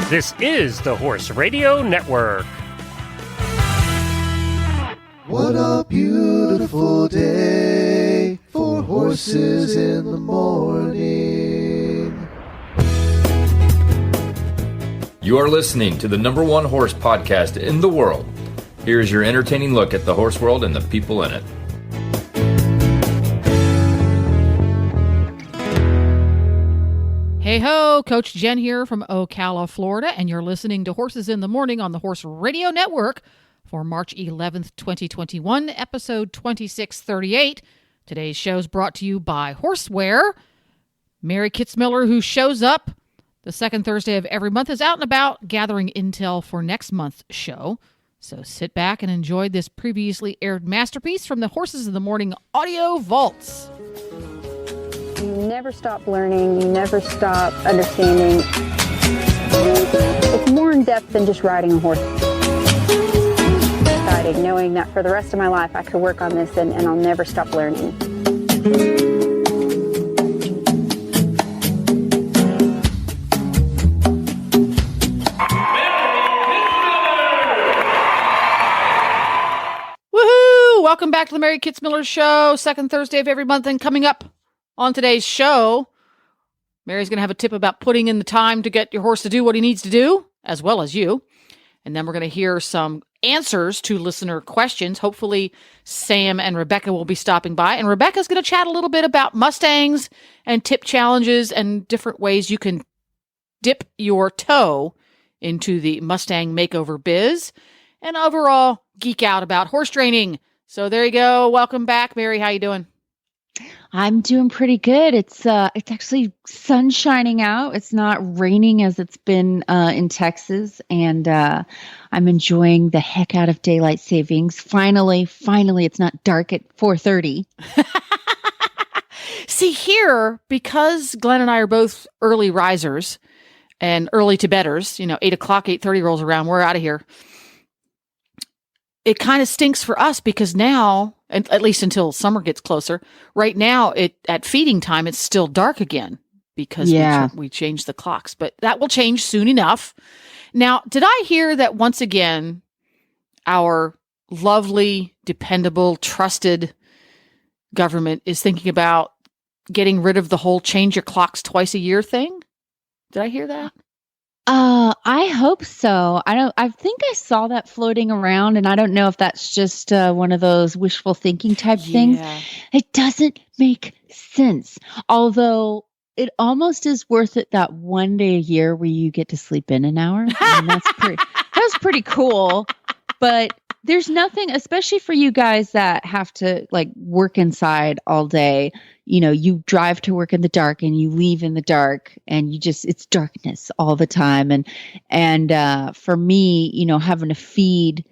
This is the Horse Radio Network. What a beautiful day for horses in the morning. You are listening to the #1 horse podcast in the world. Here's your entertaining look at the horse world and the people in it. Hey ho, Coach Jen here from Ocala, Florida, and you're listening to Horses in the Morning on the Horse Radio Network for March 11th, 2021, episode 2638. Today's show is brought to you by Horseware. Mary Kitzmiller, who shows up the second Thursday of every month, is out and about gathering intel for next month's show. So sit back and enjoy this previously aired masterpiece from the Horses in the Morning audio vaults. You never stop learning. You never stop understanding. It's more in depth than just riding a horse. Exciting, knowing that for the rest of my life I could work on this and I'll never stop learning. Woohoo! Welcome back to the Mary Kitzmiller Show, second Thursday of every month, and coming up on today's show, Mary's going to have a tip about putting in the time to get your horse to do what he needs to do, as well as you. And then we're going to hear some answers to listener questions. Hopefully, Sam and Rebecca will be stopping by. And Rebecca's going to chat a little bit about Mustangs and tip challenges and different ways you can dip your toe into the Mustang makeover biz and overall geek out about horse training. So there you go. Welcome back, Mary. How you doing? I'm doing pretty good. It's actually sun shining out. It's not raining as it's been in Texas, and I'm enjoying the heck out of daylight savings. Finally, it's not dark at 4:30. See, here, because Glenn and I are both early risers and early to bedders, 8 o'clock, 8:30 rolls around, we're out of here. It kind of stinks for us because now, and at least until summer gets closer, right now at feeding time, it's still dark again because we changed the clocks. But that will change soon enough. Now, did I hear that once again, our lovely, dependable, trusted government is thinking about getting rid of the whole change your clocks twice a year thing? Did I hear that? I hope so. I think I saw that floating around, and I don't know if that's just one of those wishful thinking type things. It doesn't make sense. Although it almost is worth it that one day a year where you get to sleep in an hour. I mean, that's pretty cool. But there's nothing, especially for you guys that have to like work inside all day. You drive to work in the dark and you leave in the dark, and it's darkness all the time. And for me, having to feed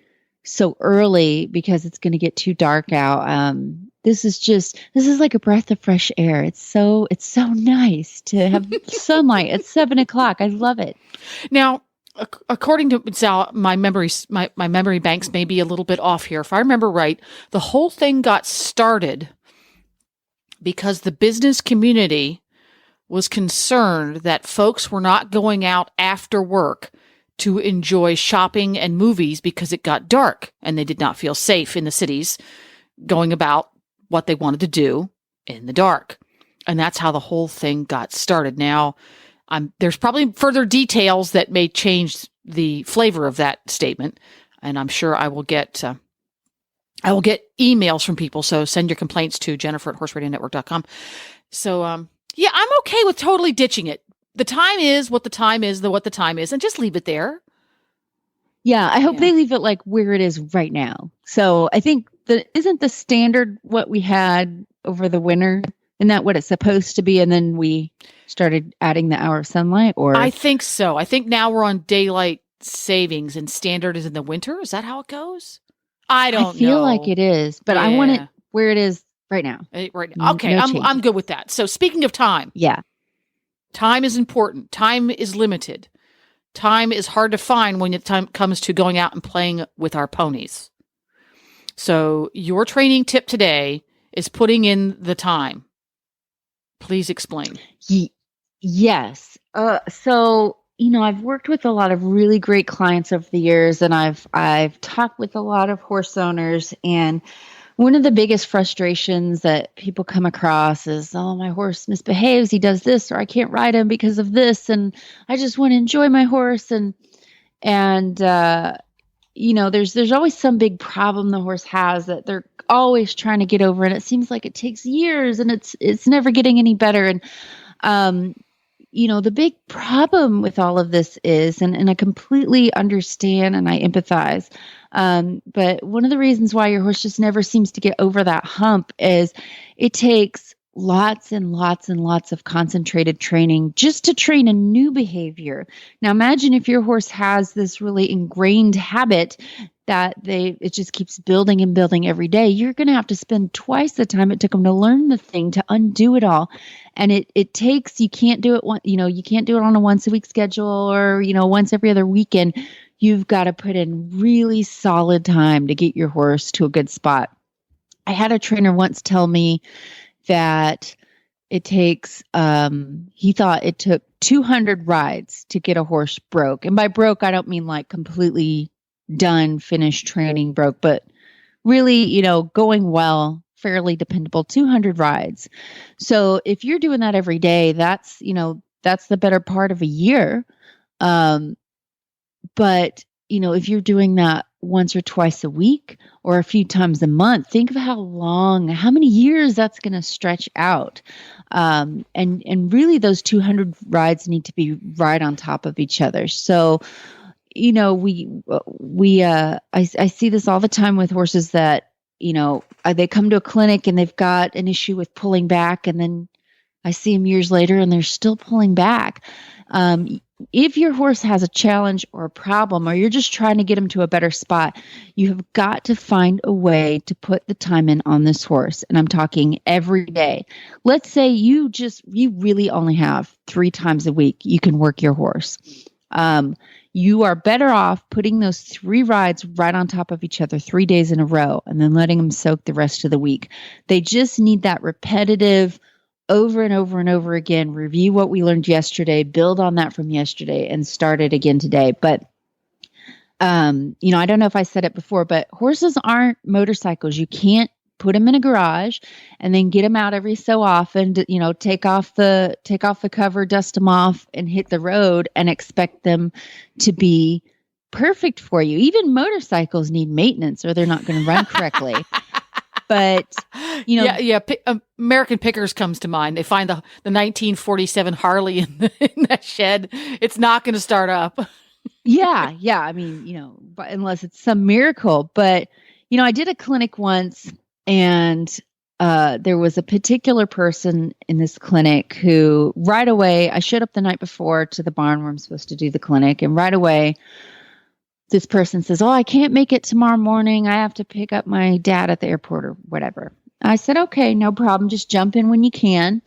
so early because it's going to get too dark out. This is like a breath of fresh air. It's so nice to have sunlight at 7 o'clock. I love it. Now, according to Sal, my memory banks may be a little bit off here. If I remember right, the whole thing got started because the business community was concerned that folks were not going out after work to enjoy shopping and movies because it got dark and they did not feel safe in the cities going about what they wanted to do in the dark. And that's how the whole thing got started. Now, there's probably further details that may change the flavor of that statement, and I'm sure I will get emails from people. So send your complaints to Jennifer@horseradionetwork.com. So I'm okay with totally ditching it. The time is what the time is, and just leave it there. Yeah, I hope they leave it like where it is right now. So I think isn't the standard what we had over the winter? Isn't that what it's supposed to be? And then we started adding the hour of sunlight, or? I think so. I think now we're on daylight savings and standard is in the winter. Is that how it goes? I feel like it is, but I want it where it is right now. Right now. Okay, I'm good with that. So speaking of time. Yeah. Time is important. Time is limited. Time is hard to find when it comes to going out and playing with our ponies. So your training tip today is putting in the time. Please explain. Yes. So I've worked with a lot of really great clients over the years, and I've talked with a lot of horse owners, and one of the biggest frustrations that people come across is, oh, my horse misbehaves. He does this, or I can't ride him because of this. And I just want to enjoy my horse. And there's always some big problem the horse has that they're always trying to get over. And it seems like it takes years and it's never getting any better. And, the big problem with all of this is, and I completely understand and I empathize, but one of the reasons why your horse just never seems to get over that hump is it takes lots and lots and lots of concentrated training just to train a new behavior. Now imagine if your horse has this really ingrained habit that it just keeps building and building every day. You're going to have to spend twice the time it took them to learn the thing to undo it all. And it takes, you can't do it you can't do it on a once a week schedule or, once every other weekend. You've got to put in really solid time to get your horse to a good spot. I had a trainer once tell me that it takes, he thought it took 200 rides to get a horse broke. And by broke, I don't mean like completely done, finished training broke, but really, going well, fairly dependable, 200 rides. So if you're doing that every day, that's the better part of a year. But, if you're doing that once or twice a week or a few times a month, think of how many years that's going to stretch out. And really those 200 rides need to be right on top of each other. So, I see this all the time with horses that, they come to a clinic and they've got an issue with pulling back, and then I see them years later and they're still pulling back. If your horse has a challenge or a problem, or you're just trying to get him to a better spot, you have got to find a way to put the time in on this horse. And I'm talking every day. Let's say you really only have 3 times a week you can work your horse. You are better off putting those 3 rides right on top of each other 3 days in a row and then letting them soak the rest of the week. They just need that repetitive over and over and over again, review what we learned yesterday, build on that from yesterday, and start it again today. But, I don't know if I said it before, but horses aren't motorcycles. You can't put them in a garage and then get them out every so often to, take off the cover, dust them off, and hit the road and expect them to be perfect for you. Even motorcycles need maintenance or they're not going to run correctly. But, American Pickers comes to mind. They find the 1947 Harley in that shed. It's not going to start up. Yeah. I mean, but unless it's some miracle. But, I did a clinic once, and there was a particular person in this clinic who right away, I showed up the night before to the barn where I'm supposed to do the clinic. And right away, this person says, oh, I can't make it tomorrow morning. I have to pick up my dad at the airport or whatever. I said, okay, no problem. Just jump in when you can.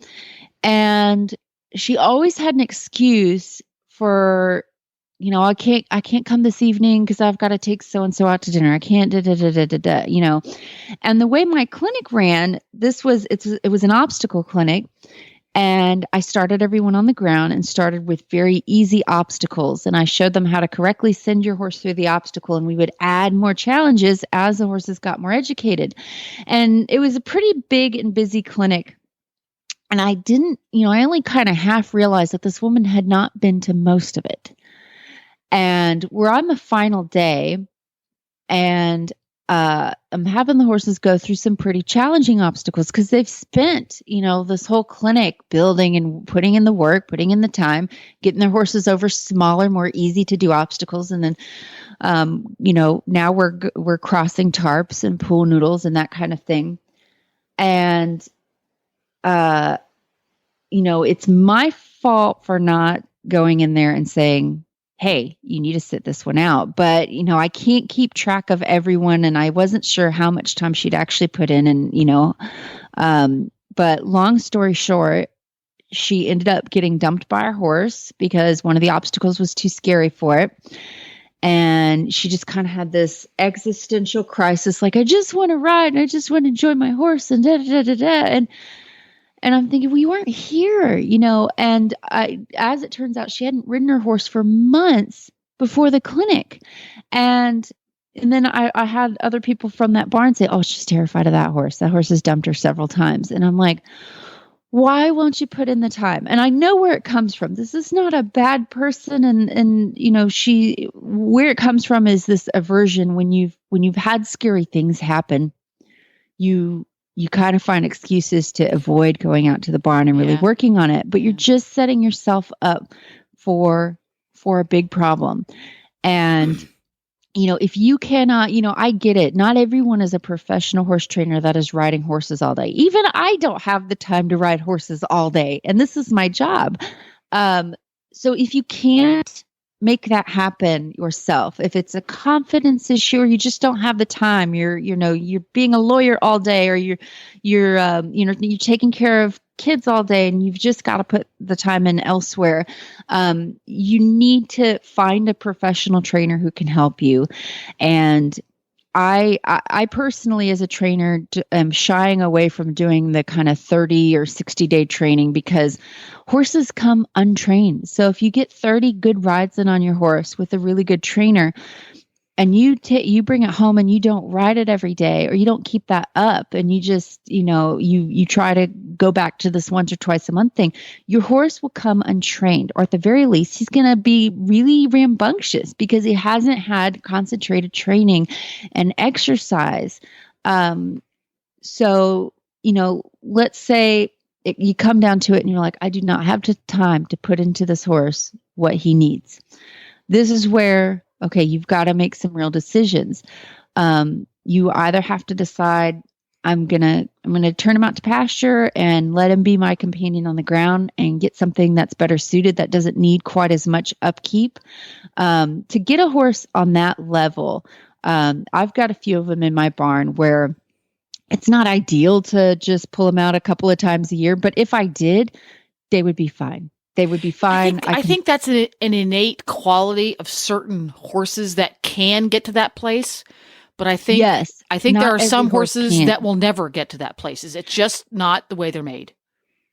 And she always had an excuse for, I can't come this evening because I've got to take so-and-so out to dinner. I can't, And the way my clinic ran, it was an obstacle clinic. And I started everyone on the ground and started with very easy obstacles. And I showed them how to correctly send your horse through the obstacle. And we would add more challenges as the horses got more educated. And it was a pretty big and busy clinic. And I didn't, I only kind of half realized that this woman had not been to most of it. And we're on the final day, and I'm having the horses go through some pretty challenging obstacles because they've spent, this whole clinic building and putting in the work, putting in the time, getting their horses over smaller, more easy to do obstacles. And then, now we're crossing tarps and pool noodles and that kind of thing. And, it's my fault for not going in there and saying, hey, you need to sit this one out. But, I can't keep track of everyone, and I wasn't sure how much time she'd actually put in. And, but long story short, she ended up getting dumped by her horse because one of the obstacles was too scary for it. And she just kind of had this existential crisis, like, I just want to ride. I just want to enjoy my horse and da, da, da, da, da. And I'm thinking, well, you weren't here, and as it turns out, she hadn't ridden her horse for months before the clinic. And then I had other people from that barn say, oh, she's terrified of that horse. That horse has dumped her several times. And I'm like, why won't you put in the time? And I know where it comes from. This is not a bad person. And where it comes from is this aversion. When you've had scary things happen, you kind of find excuses to avoid going out to the barn and really working on it, but you're just setting yourself up for a big problem. And if you cannot, I get it. Not everyone is a professional horse trainer that is riding horses all day. Even I don't have the time to ride horses all day. And this is my job. So if you can't make that happen yourself, if it's a confidence issue or you just don't have the time, you're being a lawyer all day, or you're taking care of kids all day and you've just got to put the time in elsewhere, you need to find a professional trainer who can help you. And I personally, as a trainer, am shying away from doing the kind of 30 or 60-day training because horses come untrained. So if you get 30 good rides in on your horse with a really good trainer, and you bring it home and you don't ride it every day, or you don't keep that up, and you just, you try to go back to this once or twice a month thing, your horse will come untrained, or at the very least, he's going to be really rambunctious because he hasn't had concentrated training and exercise. So, let's say you come down to it and you're like, I do not have the time to put into this horse what he needs. This is where, okay, you've got to make some real decisions. You either have to decide, I'm gonna turn him out to pasture and let him be my companion on the ground and get something that's better suited, that doesn't need quite as much upkeep. To get a horse on that level, I've got a few of them in my barn where it's not ideal to just pull them out a couple of times a year, but if I did, they would be fine. They would be fine. I think that's an innate quality of certain horses that can get to that place. But I think there are some horses that will never get to that place. It's just not the way they're made.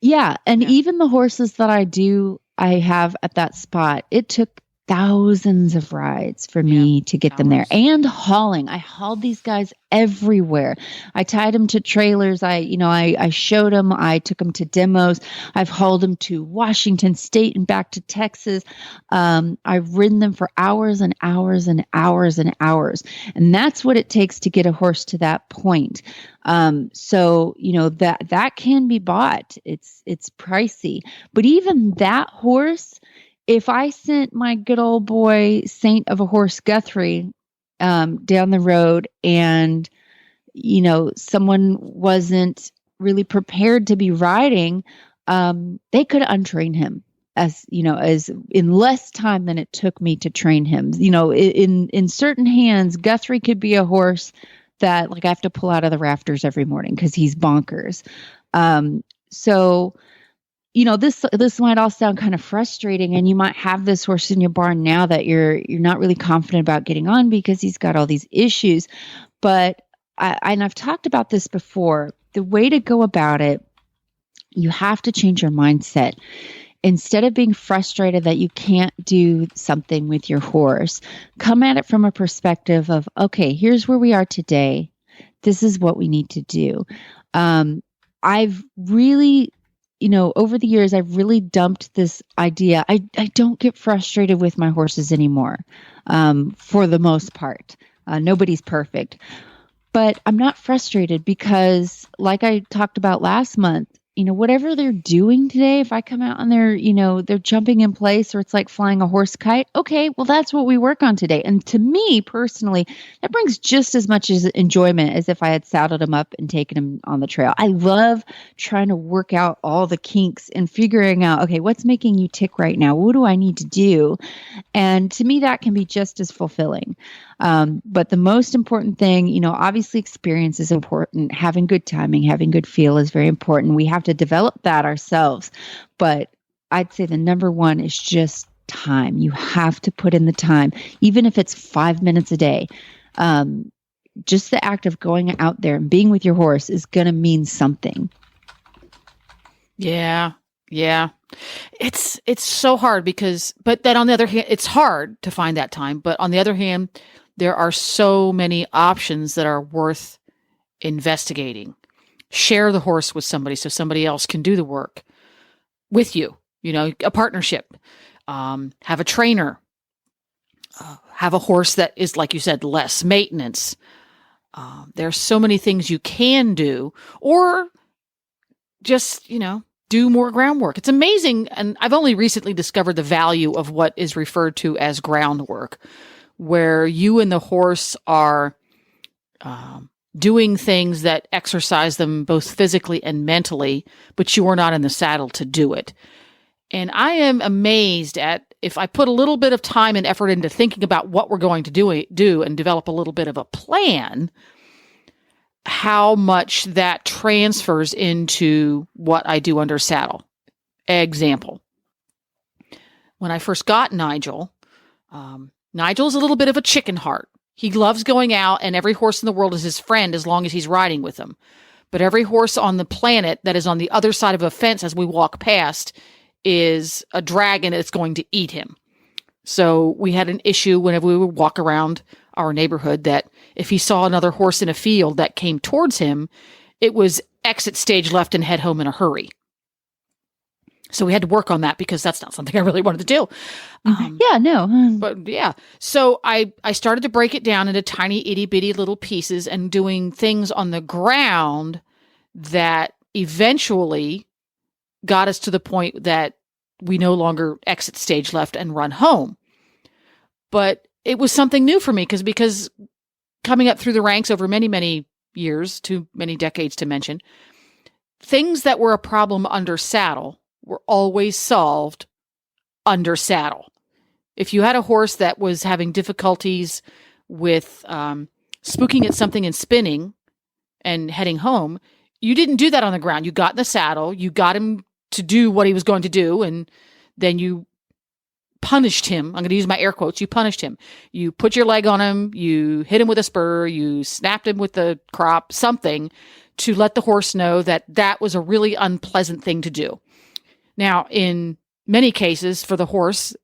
Yeah. And even the horses that I have at that spot, it took thousands of rides for me to get them there, and hauling. I hauled these guys everywhere. I tied them to trailers. I showed them. I took them to demos. I've hauled them to Washington State and back to Texas. I've ridden them for hours and hours and hours and hours. And that's what it takes to get a horse to that point. So, that can be bought. It's pricey, but even that horse, if I sent my good old boy saint of a horse Guthrie down the road, and someone wasn't really prepared to be riding, they could untrain him as in less time than it took me to train him. In certain hands, Guthrie could be a horse that I have to pull out of the rafters every morning because he's bonkers. So. This might all sound kind of frustrating, and you might have this horse in your barn now that you're not really confident about getting on because he's got all these issues. But I've talked about this before. The way to go about it, you have to change your mindset. Instead of being frustrated that you can't do something with your horse, come at it from a perspective of, okay, here's where we are today. This is what we need to do. I've really... over the years, I've really dumped this idea. I don't get frustrated with my horses anymore, for the most part. Nobody's perfect. But I'm not frustrated because, like I talked about last month, whatever they're doing today, if I come out and they're jumping in place, or it's like flying a horse kite, okay, well, that's what we work on today. And to me personally, that brings just as much enjoyment as if I had saddled him up and taken him on the trail. I love trying to work out all the kinks and figuring out, okay, what's making you tick right now? What do I need to do? And to me, that can be just as fulfilling. But the most important thing, obviously experience is important. Having good timing, having good feel is very important. We have to develop that ourselves. But I'd say the number one is just time. You have to put in the time, even if it's 5 minutes a day. Just the act of going out there and being with your horse is going to mean something. Yeah. Yeah. It's so hard but then on the other hand, it's hard to find that time. But on the other hand, there are so many options that are worth investigating. Share the horse with somebody so somebody else can do the work with you, a partnership. Have a trainer. Have a horse that is, like you said, less maintenance. There's so many things you can do, or just, do more groundwork. It's amazing. And I've only recently discovered the value of what is referred to as groundwork, where you and the horse are doing things that exercise them both physically and mentally, but you are not in the saddle to do it. And I am amazed at, if I put a little bit of time and effort into thinking about what we're going to do and develop a little bit of a plan, how much that transfers into what I do under saddle. Example. When I first got Nigel, Nigel's a little bit of a chicken heart. He loves going out, and every horse in the world is his friend as long as he's riding with him. But every horse on the planet that is on the other side of a fence as we walk past is a dragon that's going to eat him. So we had an issue whenever we would walk around our neighborhood that if he saw another horse in a field that came towards him, it was exit stage left and head home in a hurry. So we had to work on that because that's not something I really wanted to do. But yeah. So I started to break it down into tiny itty bitty little pieces and doing things on the ground that eventually got us to the point that we no longer exit stage left and run home. But it was something new for me because coming up through the ranks over many, many years, too many decades to mention, things that were a problem under saddle were always solved under saddle. If you had a horse that was having difficulties with spooking at something and spinning and heading home, you didn't do that on the ground. You got in the saddle, you got him to do what he was going to do, and then you punished him. I'm going to use my air quotes. You punished him. You put your leg on him, you hit him with a spur, you snapped him with the crop, something to let the horse know that that was a really unpleasant thing to do. Now, in many cases for the horse,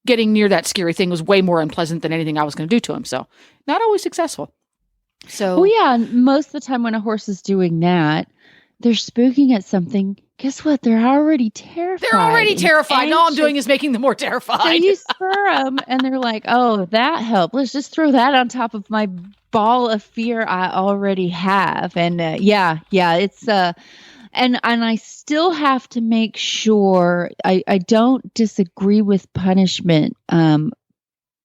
getting near that scary thing was way more unpleasant than anything I was going to do to him. So not always successful. So, most of the time when a horse is doing that, they're spooking at something. Guess what? They're already terrified. They're already terrified. All I'm doing is making them more terrified. So you spur them, and they're like, "Oh, that helped. Let's just throw that on top of my ball of fear I already have." And it's and I still have to make sure I don't disagree with punishment.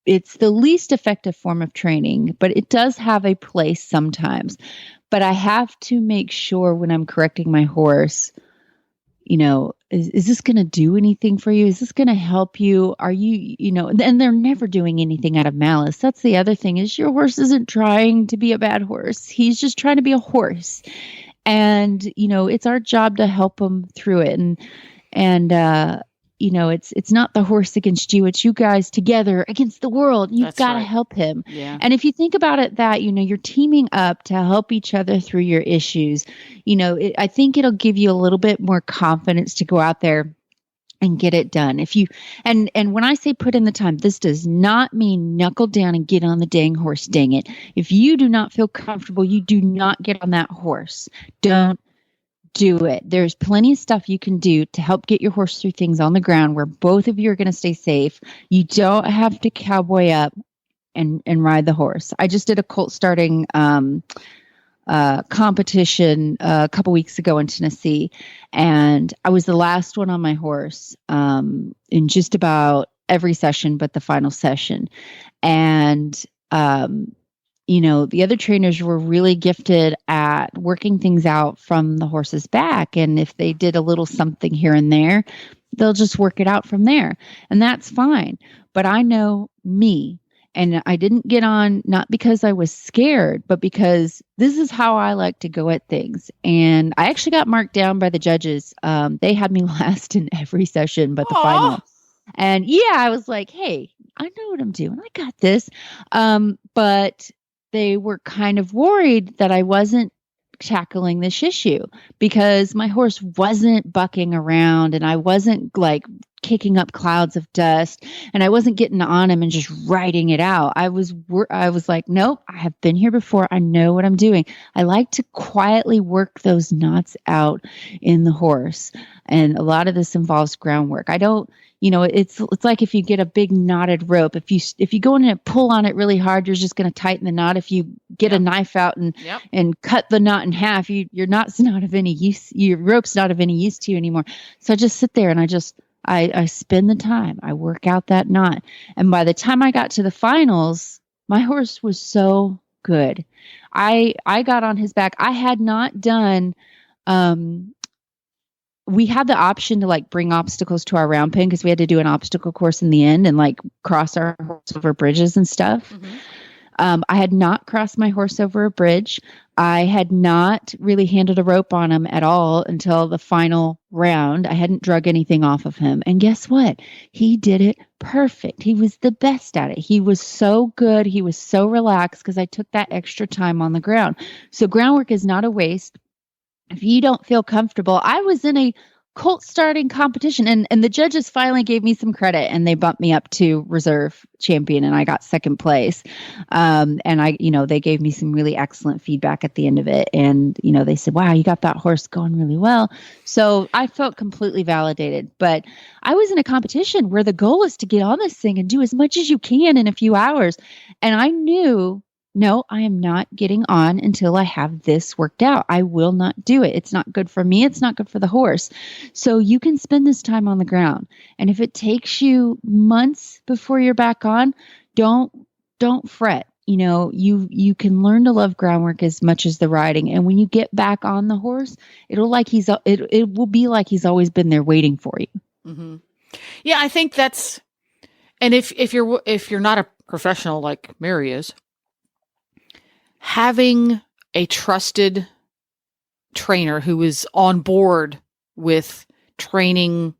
It's the least effective form of training, but it does have a place sometimes. But I have to make sure when I'm correcting my horse, is this going to do anything for you? Is this going to help you? Are you, and they're never doing anything out of malice. That's the other thing is your horse isn't trying to be a bad horse. He's just trying to be a horse. And, it's our job to help him through it. And it's not the horse against you. It's you guys together against the world. You've got to help him. Yeah. And if you think about it that, you're teaming up to help each other through your issues, I think it'll give you a little bit more confidence to go out there and get it done. If you, and when I say put in the time, this does not mean knuckle down and get on the dang horse, dang it. If you do not feel comfortable, you do not get on that horse. Don't do it. There's plenty of stuff you can do to help get your horse through things on the ground where both of you are going to stay safe. You don't have to cowboy up and ride the horse. I just did a colt starting competition a couple weeks ago in Tennessee, and I was the last one on my horse in just about every session but the final session. And the other trainers were really gifted at working things out from the horse's back. And if they did a little something here and there, they'll just work it out from there. And that's fine. But I know me, and I didn't get on not because I was scared, but because this is how I like to go at things. And I actually got marked down by the judges. They had me last in every session but the final. And I was like, hey, I know what I'm doing. I got this. But they were kind of worried that I wasn't tackling this issue because my horse wasn't bucking around and I wasn't like kicking up clouds of dust and I wasn't getting on him and just riding it out. I was like, nope, I have been here before. I know what I'm doing. I like to quietly work those knots out in the horse. And a lot of this involves groundwork. I don't, it's like if you get a big knotted rope, if you go in and pull on it really hard, you're just going to tighten the knot. If you get a knife out and cut the knot in half, your knot's not of any use. Your rope's not of any use to you anymore. So I just sit there and I spend the time. I work out that knot. And by the time I got to the finals, my horse was so good. I got on his back. I had not done, we had the option to like bring obstacles to our round pen because we had to do an obstacle course in the end and like cross our horse over bridges and stuff. Mm-hmm. I had not crossed my horse over a bridge. I had not really handled a rope on him at all until the final round. I hadn't drug anything off of him. And guess what? He did it perfect. He was the best at it. He was so good. He was so relaxed because I took that extra time on the ground. So groundwork is not a waste. If you don't feel comfortable, I was in a colt starting competition and the judges finally gave me some credit and they bumped me up to reserve champion and I got second place. And they gave me some really excellent feedback at the end of it. And, they said, wow, you got that horse going really well. So I felt completely validated, but I was in a competition where the goal is to get on this thing and do as much as you can in a few hours. And I knew, no, I am not getting on until I have this worked out. I will not do it. It's not good for me. It's not good for the horse. So you can spend this time on the ground. And if it takes you months before you're back on, don't fret. You can learn to love groundwork as much as the riding. And when you get back on the horse, it will be like he's always been there waiting for you. Mm-hmm. Yeah, I think that's, and if you're not a professional like Mary is, having a trusted trainer who is on board with training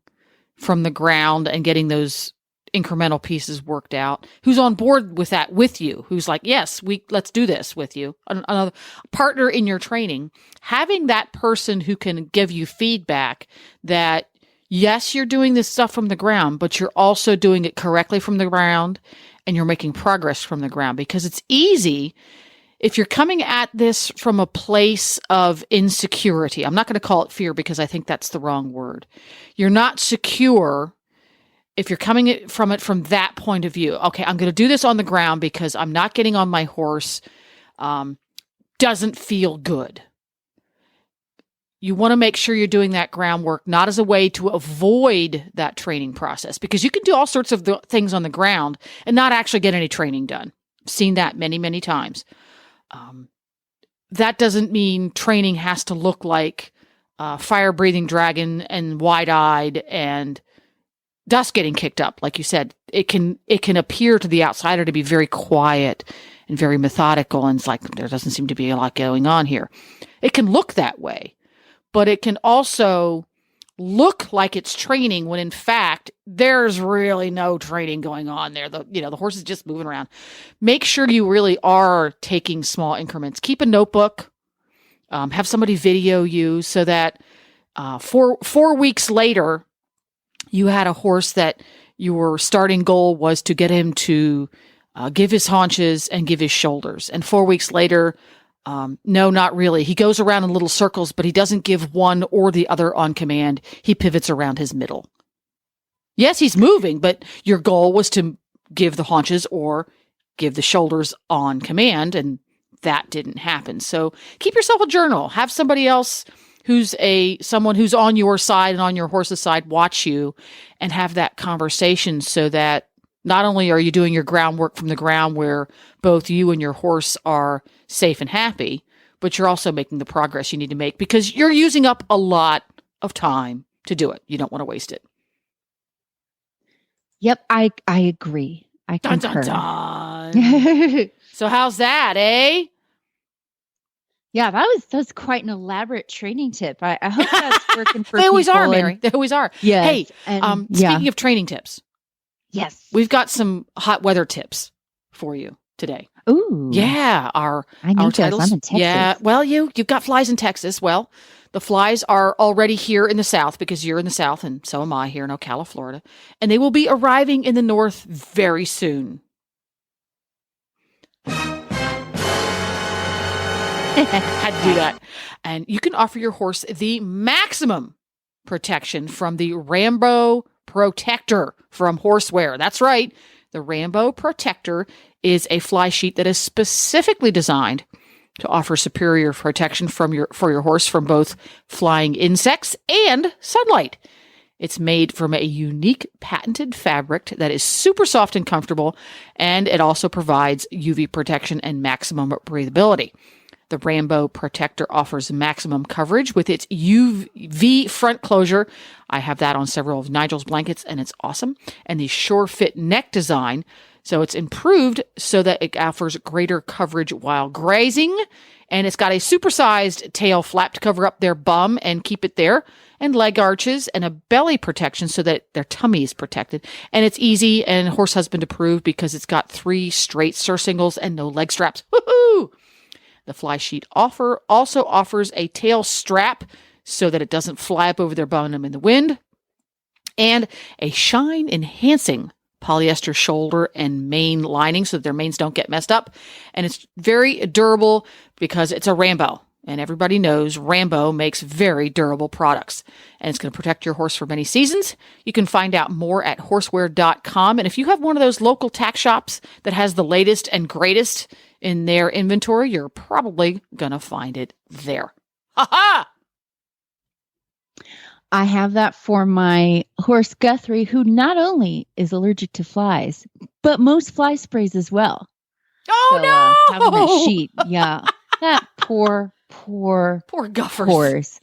from the ground and getting those incremental pieces worked out, who's on board with that with you, who's like, yes, let's do this with you, another partner in your training, having that person who can give you feedback that, yes, you're doing this stuff from the ground, but you're also doing it correctly from the ground and you're making progress from the ground because it's easy. If you're coming at this from a place of insecurity, I'm not going to call it fear because I think that's the wrong word. You're not secure if you're coming from that point of view. Okay, I'm going to do this on the ground because I'm not getting on my horse. Doesn't feel good. You want to make sure you're doing that groundwork, not as a way to avoid that training process, because you can do all sorts of things on the ground and not actually get any training done. I've seen that many, many times. That doesn't mean training has to look like fire-breathing dragon and wide-eyed and dust getting kicked up. Like you said, it can appear to the outsider to be very quiet and very methodical, and it's like there doesn't seem to be a lot going on here. It can look that way, but it can also look like it's training when in fact there's really no training going on there. The horse is just moving around. Make sure you really are taking small increments. Keep a notebook. Have somebody video you so that 4 weeks later you had a horse that your starting goal was to get him to give his haunches and give his shoulders. And 4 weeks later, no, not really. He goes around in little circles, but he doesn't give one or the other on command. He pivots around his middle. Yes, he's moving, but your goal was to give the haunches or give the shoulders on command, and that didn't happen. So keep yourself a journal. Have somebody else someone who's on your side and on your horse's side watch you and have that conversation so that not only are you doing your groundwork from the ground where both you and your horse are safe and happy, but you're also making the progress you need to make because you're using up a lot of time to do it. You don't want to waste it. Yep, I agree. I concur. Dun, dun, dun. So how's that, eh? Yeah, that was quite an elaborate training tip. I hope that's working for They always people are, Mary. They always are. Yes, hey, speaking of training tips. Yes. We've got some hot weather tips for you today. Ooh. Yeah, I our need those. titles. I'm in Texas. Yeah, well, you've got flies in Texas. Well, the flies are already here in the South because you're in the South, and so am I here in Ocala, Florida, and they will be arriving in the North very soon. Had to do that. And you can offer your horse the maximum protection from the Rambo Protector from Horseware. That's right. The Rambo Protector is a fly sheet that is specifically designed to offer superior protection for your horse from both flying insects and sunlight. It's made from a unique patented fabric that is super soft and comfortable, and it also provides UV protection and maximum breathability. The Rambo Protector offers maximum coverage with its UV front closure. I have that on several of Nigel's blankets, and it's awesome. And the Sure Fit neck design. So it's improved so that it offers greater coverage while grazing. And it's got a supersized tail flap to cover up their bum and keep it there, and leg arches and a belly protection so that their tummy is protected. And it's easy and horse husband approved because it's got 3 straight surcingles and no leg straps. Woohoo! The fly sheet also offers a tail strap so that it doesn't fly up over their bottom in the wind, and a shine enhancing polyester shoulder and mane lining so that their manes don't get messed up. And it's very durable because it's a Rambo. And everybody knows Rambo makes very durable products. And it's going to protect your horse for many seasons. You can find out more at horseware.com. And if you have one of those local tack shops that has the latest and greatest in their inventory, you're probably going to find it there. Ha-ha! I have that for my horse Guthrie, who not only is allergic to flies, but most fly sprays as well. Oh, so, no! Having that sheet, yeah. That poor Guffers. horse.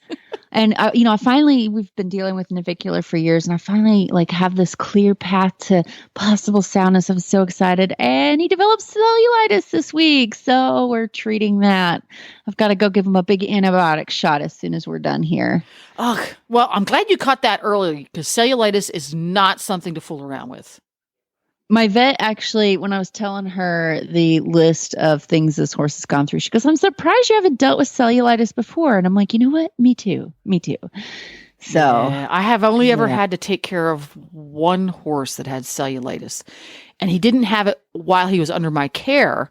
And I finally, we've been dealing with navicular for years, and I finally have this clear path to possible soundness. I'm so excited. And he developed cellulitis this week, so we're treating that. I've got to go give him a big antibiotic shot as soon as we're done here. Ugh. Well, I'm glad you caught that early because cellulitis is not something to fool around with. My vet actually, when I was telling her the list of things this horse has gone through, she goes, "I'm surprised you haven't dealt with cellulitis before." And I'm like, you know what? Me too. So yeah, I have only ever had to take care of one horse that had cellulitis, and he didn't have it while he was under my care.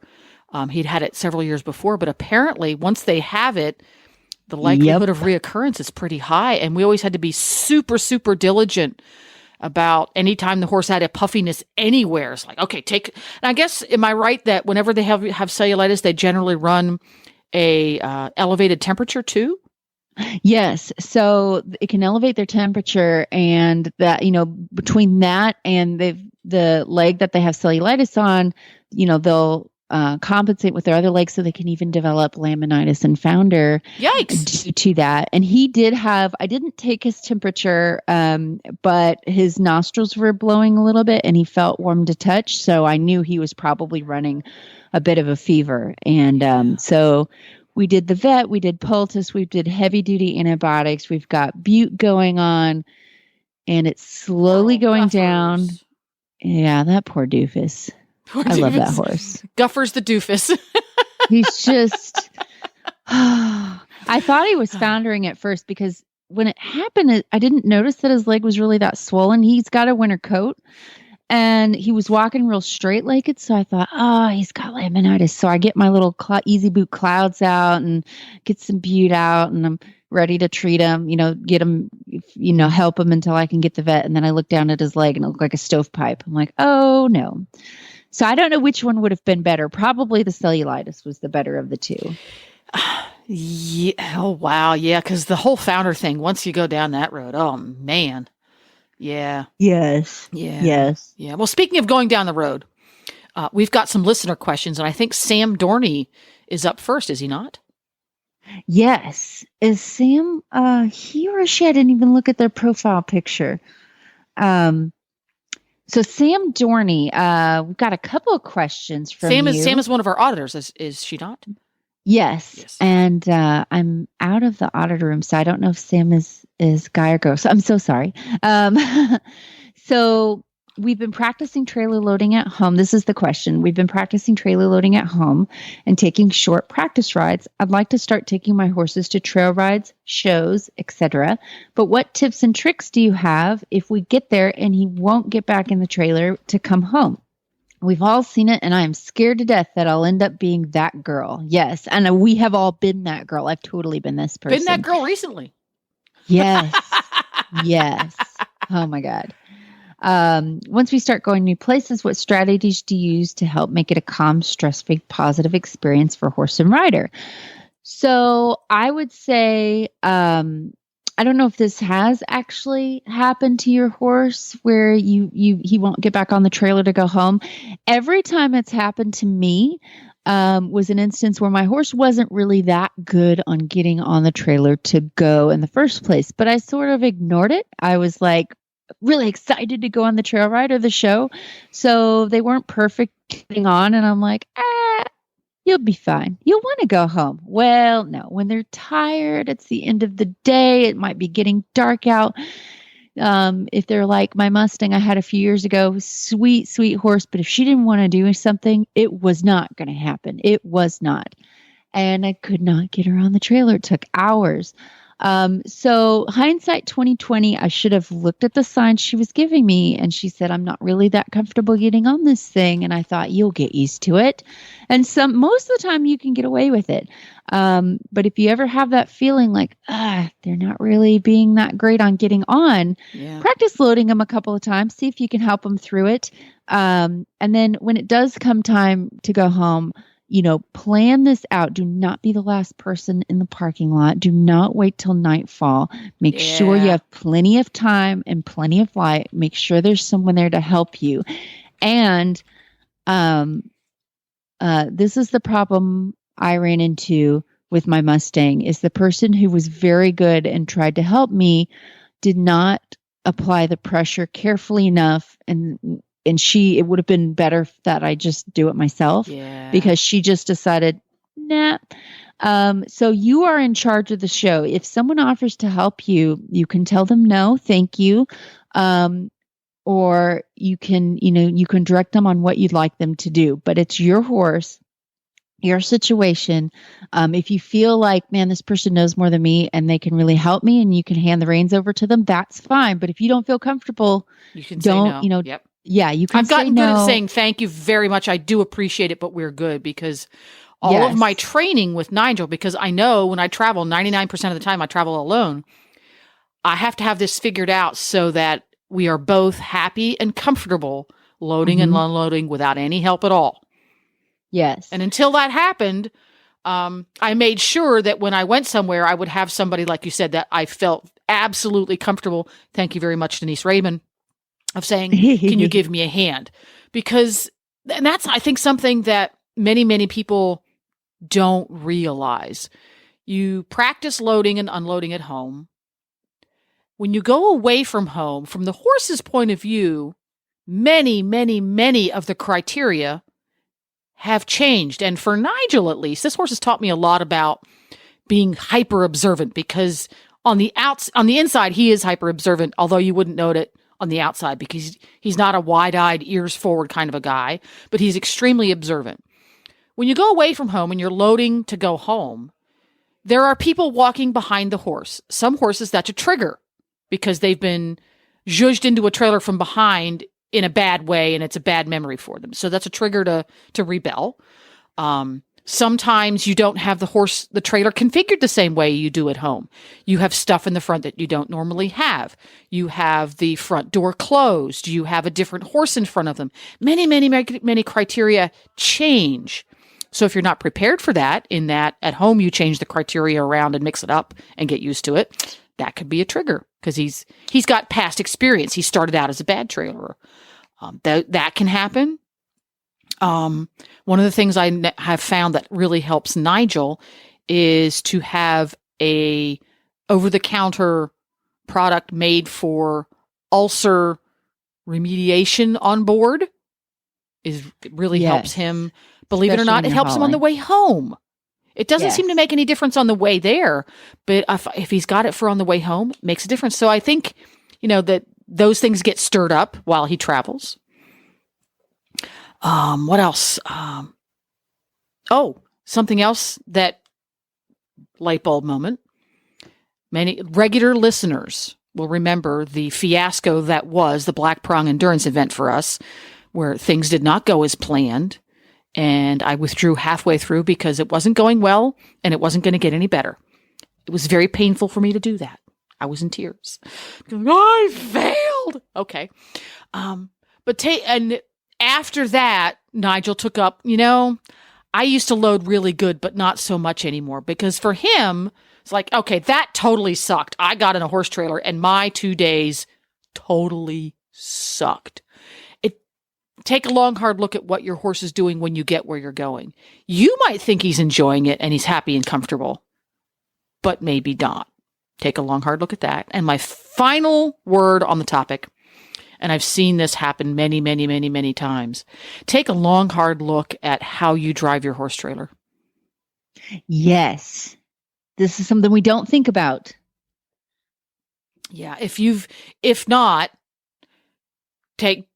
He'd had it several years before, but apparently once they have it, the likelihood of reoccurrence is pretty high. And we always had to be super, super diligent about anytime the horse had a puffiness anywhere. It's like, okay, and I guess, am I right that whenever they have cellulitis, they generally run a elevated temperature too? Yes. So it can elevate their temperature, and that, between that and the leg that they have cellulitis on, they'll compensate with their other legs so they can even develop laminitis and founder. Yikes. Due to that. And he did have, I didn't take his temperature, but his nostrils were blowing a little bit and he felt warm to touch. So I knew he was probably running a bit of a fever. And so we did the vet, we did poultice, we did heavy duty antibiotics. We've got bute going on, and it's slowly going down. Yeah, that poor doofus. I love that horse. Guffers the doofus. He's just, I thought he was foundering at first because when it happened, I didn't notice that his leg was really that swollen. He's got a winter coat and he was walking real straight legged. So I thought, he's got laminitis. So I get my little easy boot clouds out and get some bute out, and I'm ready to treat him, get him, help him until I can get the vet. And then I look down at his leg and it looked like a stovepipe. I'm like, oh no. So I don't know which one would have been better. Probably the cellulitis was the better of the two. Yeah. Oh, wow. Yeah. Because the whole founder thing, once you go down that road, oh, man. Yeah. Yes. Yeah. Yes. Yeah. Well, speaking of going down the road, we've got some listener questions, and I think Sam Dorney is up first, is he not? Yes. Is Sam he or she? I didn't even look at their profile picture. So Sam Dorney, we've got a couple of questions from Sam you. Sam is one of our auditors, is she not? Yes. And I'm out of the audit room, so I don't know if Sam is guy or girl. So I'm so sorry. So we've been practicing trailer loading at home. This is the question. We've been practicing trailer loading at home and taking short practice rides. I'd like to start taking my horses to trail rides, shows, etc. But what tips and tricks do you have if we get there and he won't get back in the trailer to come home? We've all seen it, and I am scared to death that I'll end up being that girl. Yes, and we have all been that girl. I've totally been this person. Been that girl recently. Yes. Yes. Oh, my God. Once we start going new places, what strategies do you use to help make it a calm, stress-free, positive experience for horse and rider? So I would say, I don't know if this has actually happened to your horse where he won't get back on the trailer to go home. Every time it's happened to me, was an instance where my horse wasn't really that good on getting on the trailer to go in the first place, but I sort of ignored it. I was like, really excited to go on the trail ride or the show. So they weren't perfect getting on. And I'm like, you'll be fine. You'll want to go home. Well, no, when they're tired, it's the end of the day. It might be getting dark out. If they're like my Mustang I had a few years ago, sweet, sweet horse. But if she didn't want to do something, it was not going to happen. It was not. And I could not get her on the trailer. It took hours. So hindsight 2020, I should have looked at the signs she was giving me. And she said, I'm not really that comfortable getting on this thing. And I thought, you'll get used to it. And most of the time you can get away with it. But if you ever have that feeling like, they're not really being that great on getting on, practice loading them a couple of times, see if you can help them through it. And then when it does come time to go home, plan this out. Do not be the last person in the parking lot. Do not wait till nightfall. Make sure you have plenty of time and plenty of light. Make sure there's someone there to help you. And this is the problem I ran into with my Mustang, is the person who was very good and tried to help me did not apply the pressure carefully enough, and it would have been better that I just do it myself, because she just decided, nah. So you are in charge of the show. If someone offers to help you, you can tell them no, thank you. Or you can direct them on what you'd like them to do, but it's your horse, your situation. If you feel like, man, this person knows more than me and they can really help me, and you can hand the reins over to them, that's fine. But if you don't feel comfortable, you can say no. Yep. Yeah, you can. I've gotten good at saying thank you very much. I do appreciate it, but we're good, because all of my training with Nigel, because I know when I travel, 99% of the time I travel alone, I have to have this figured out so that we are both happy and comfortable loading and unloading without any help at all. Yes. And until that happened, I made sure that when I went somewhere, I would have somebody, like you said, that I felt absolutely comfortable. Thank you very much, Denise Raymond, of saying, can you give me a hand? Because, and that's, I think, something that many, many people don't realize. You practice loading and unloading at home. When you go away from home, from the horse's point of view, many, many, many of the criteria have changed. And for Nigel, at least, this horse has taught me a lot about being hyper observant, because on the inside, he is hyper observant, although you wouldn't note it on the outside, because he's not a wide-eyed, ears forward kind of a guy, but he's extremely observant. When you go away from home and you're loading to go home, there are people walking behind the horse. Some horses, that's a trigger, because they've been zhuzhed into a trailer from behind in a bad way, and it's a bad memory for them. So that's a trigger to rebel. Sometimes you don't have the trailer configured the same way you do at home. You have stuff in the front that you don't normally have. You have the front door closed. You have a different horse in front of them. Many, many, many, many criteria change. So if you're not prepared for that, in that at home you change the criteria around and mix it up and get used to it, that could be a trigger, because he's got past experience. He started out as a bad trailerer. That can happen. One of the things I have found that really helps Nigel is to have a over-the-counter product made for ulcer remediation on board. It really helps him. Believe it or not, it helps him on the way home. It doesn't seem to make any difference on the way there, but if he's got it for on the way home, it makes a difference. So I think, that those things get stirred up while he travels. What else? Something else that light bulb moment. Many regular listeners will remember the fiasco that was the Black Prong Endurance event for us, where things did not go as planned. And I withdrew halfway through because it wasn't going well and it wasn't going to get any better. It was very painful for me to do that. I was in tears. I failed. Okay. And after that, Nigel took up, I used to load really good, but not so much anymore, because for him, it's like, okay, that totally sucked. I got in a horse trailer and my 2 days totally sucked. Take a long, hard look at what your horse is doing when you get where you're going. You might think he's enjoying it and he's happy and comfortable, but maybe not. Take a long, hard look at that. And my final word on the topic, and I've seen this happen many, many, many, many times. Take a long, hard look at how you drive your horse trailer. Yes. This is something we don't think about. Yeah. If not,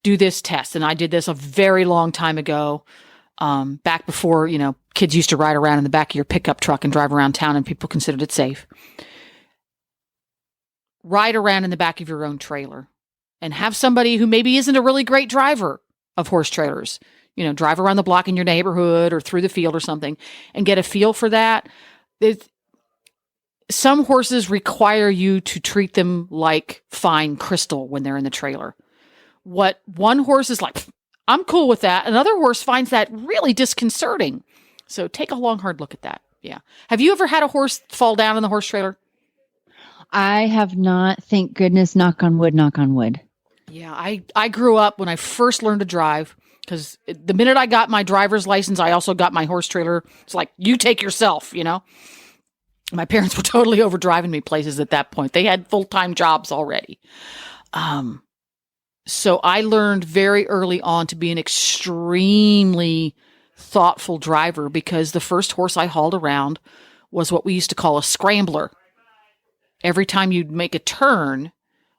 do this test. And I did this a very long time ago, back before, kids used to ride around in the back of your pickup truck and drive around town and people considered it safe. Ride around in the back of your own trailer and have somebody who maybe isn't a really great driver of horse trailers, drive around the block in your neighborhood or through the field or something and get a feel for that. Some horses require you to treat them like fine crystal when they're in the trailer. What one horse is like, I'm cool with that. Another horse finds that really disconcerting. So take a long, hard look at that. Yeah. Have you ever had a horse fall down in the horse trailer? I have not. Thank goodness. Knock on wood, knock on wood. Yeah. I grew up when I first learned to drive, because the minute I got my driver's license, I also got my horse trailer. It's like, you take yourself, My parents were totally over driving me places at that point. They had full-time jobs already. So I learned very early on to be an extremely thoughtful driver, because the first horse I hauled around was what we used to call a scrambler. Every time you'd make a turn,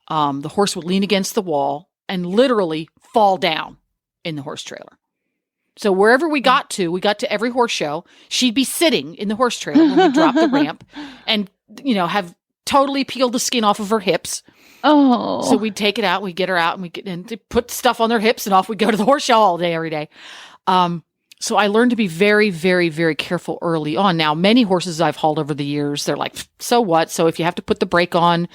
the horse would lean against the wall and literally fall down in the horse trailer. So wherever we got to every horse show, she'd be sitting in the horse trailer when we dropped the ramp and, have totally peeled the skin off of her hips. Oh. So we'd take it out, we'd get her out, and they put stuff on their hips, and off we'd go to the horse show all day, every day. So I learned to be very, very, very careful early on. Now, many horses I've hauled over the years, they're like, so what? So if you have to put the brake on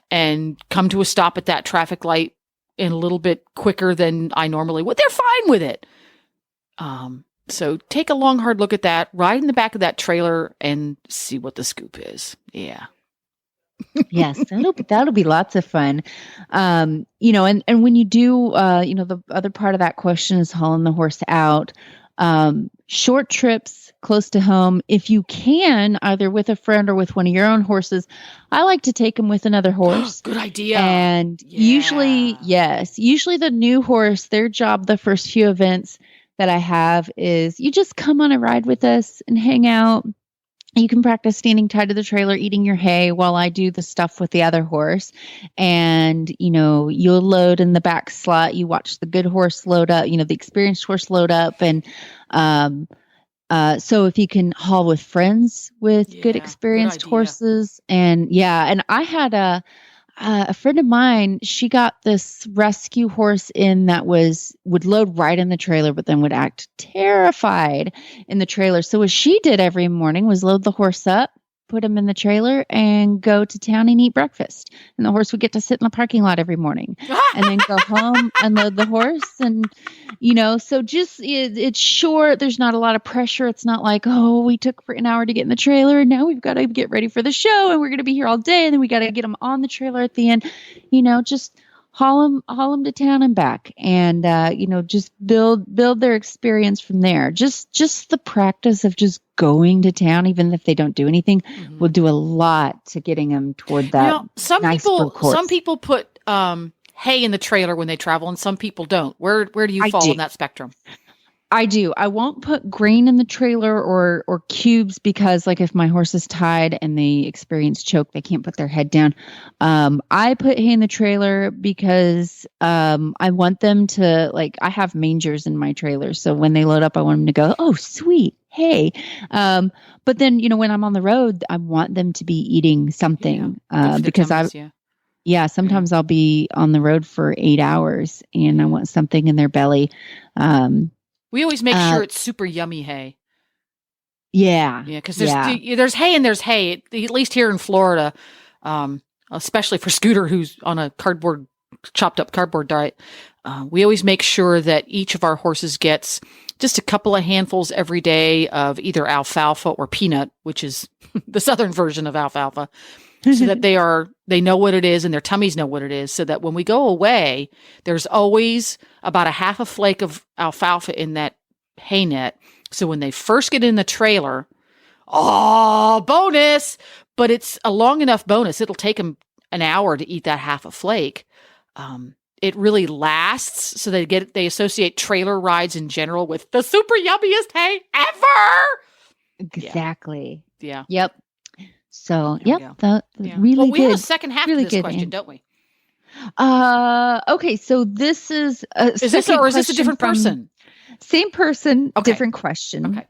and come to a stop at that traffic light in a little bit quicker than I normally would, they're fine with it. So take a long, hard look at that, ride in the back of that trailer and see what the scoop is. Yeah. Yes, that'll be lots of fun. And when you do, the other part of that question is hauling the horse out. Short trips close to home, if you can, either with a friend or with one of your own horses. I like to take them with another horse. Good idea. And usually the new horse, their job the first few events that I have is you just come on a ride with us and hang out. You can practice standing tied to the trailer, eating your hay while I do the stuff with the other horse. And, you'll load in the back slot. You watch the good horse load up, the experienced horse load up. And so if you can haul with friends with good experienced horses. And I had a friend of mine, she got this rescue horse in that would load right in the trailer, but then would act terrified in the trailer. So what she did every morning was load the horse up, put him in the trailer, and go to town and eat breakfast. And the horse would get to sit in the parking lot every morning and then go home and load the horse. And, so just it's short. There's not a lot of pressure. It's not like, we took for an hour to get in the trailer and now we've got to get ready for the show and we're going to be here all day. And then we got to get them on the trailer at the end, just haul them to town and back, and just build their experience from there. Just the practice of just going to town, even if they don't do anything, will do a lot to getting them toward that. Some people put hay in the trailer when they travel, and some people don't. Where do you fall on that spectrum? I do. I won't put grain in the trailer or cubes because, like, if my horse is tied and they experience choke, they can't put their head down. I put hay in the trailer because I want them to, like, I have mangers in my trailer, so when they load up, I want them to go, oh, sweet, hay. But then, when I'm on the road, I want them to be eating something because sometimes I'll be on the road for 8 hours and I want something in their belly. We always make sure it's super yummy hay. Yeah. Yeah, because there's hay and there's hay, at least here in Florida, especially for Scooter, who's on a chopped up cardboard diet. We always make sure that each of our horses gets just a couple of handfuls every day of either alfalfa or peanut, which is the southern version of alfalfa, so that they know what it is and their tummies know what it is, so that when we go away, there's always about a half a flake of alfalfa in that hay net. So when they first get in the trailer, bonus! But it's a long enough bonus. It'll take them an hour to eat that half a flake. It really lasts. So they associate trailer rides in general with the super yummiest hay ever. Exactly. Yeah. Yep. So, really we good. have a second half really to this question, don't we? Okay, so this is is this a different person? Same person, okay. Different question. Okay.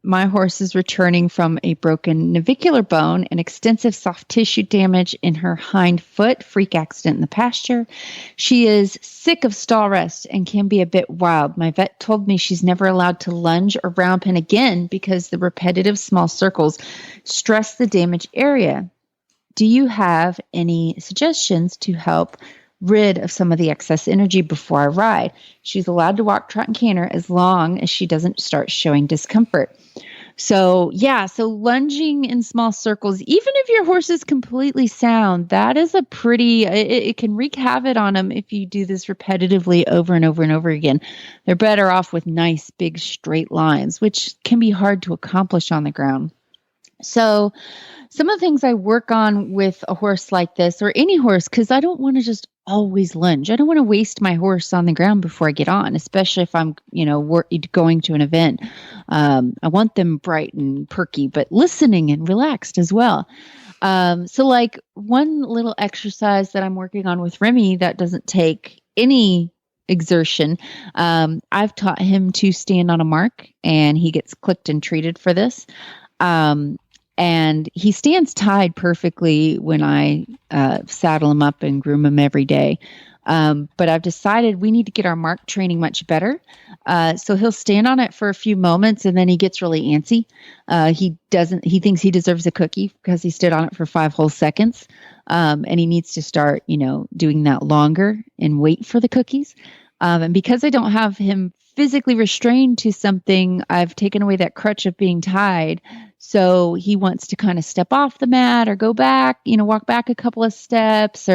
My horse is returning from a broken navicular bone and extensive soft tissue damage in her hind foot, freak accident in the pasture. She is sick of stall rest and can be a bit wild. My vet told me she's never allowed to lunge or round pen again because the repetitive small circles stress the damaged area. Do you have any suggestions to help rid of some of the excess energy before I ride? She's allowed to walk, trot, and canter as long as she doesn't start showing discomfort. So lunging in small circles, even if your horse is completely sound, that is it can wreak havoc on them if you do this repetitively over and over and over again. They're better off with nice, big, straight lines, which can be hard to accomplish on the ground. So some of the things I work on with a horse like this, or any horse, because I don't want to just always lunge. I don't want to waste my horse on the ground before I get on, especially if I'm, going to an event. I want them bright and perky, but listening and relaxed as well. So like one little exercise that I'm working on with Remy that doesn't take any exertion. I've taught him to stand on a mark, and he gets clicked and treated for this. And he stands tied perfectly when I saddle him up and groom him every day. But I've decided we need to get our mark training much better. So he'll stand on it for a few moments and then he gets really antsy. He thinks he deserves a cookie because he stood on it for 5 whole seconds. And he needs to start, doing that longer and wait for the cookies. And because I don't have him physically restrained to something, I've taken away that crutch of being tied. So he wants to kind of step off the mat or go back, walk back a couple of steps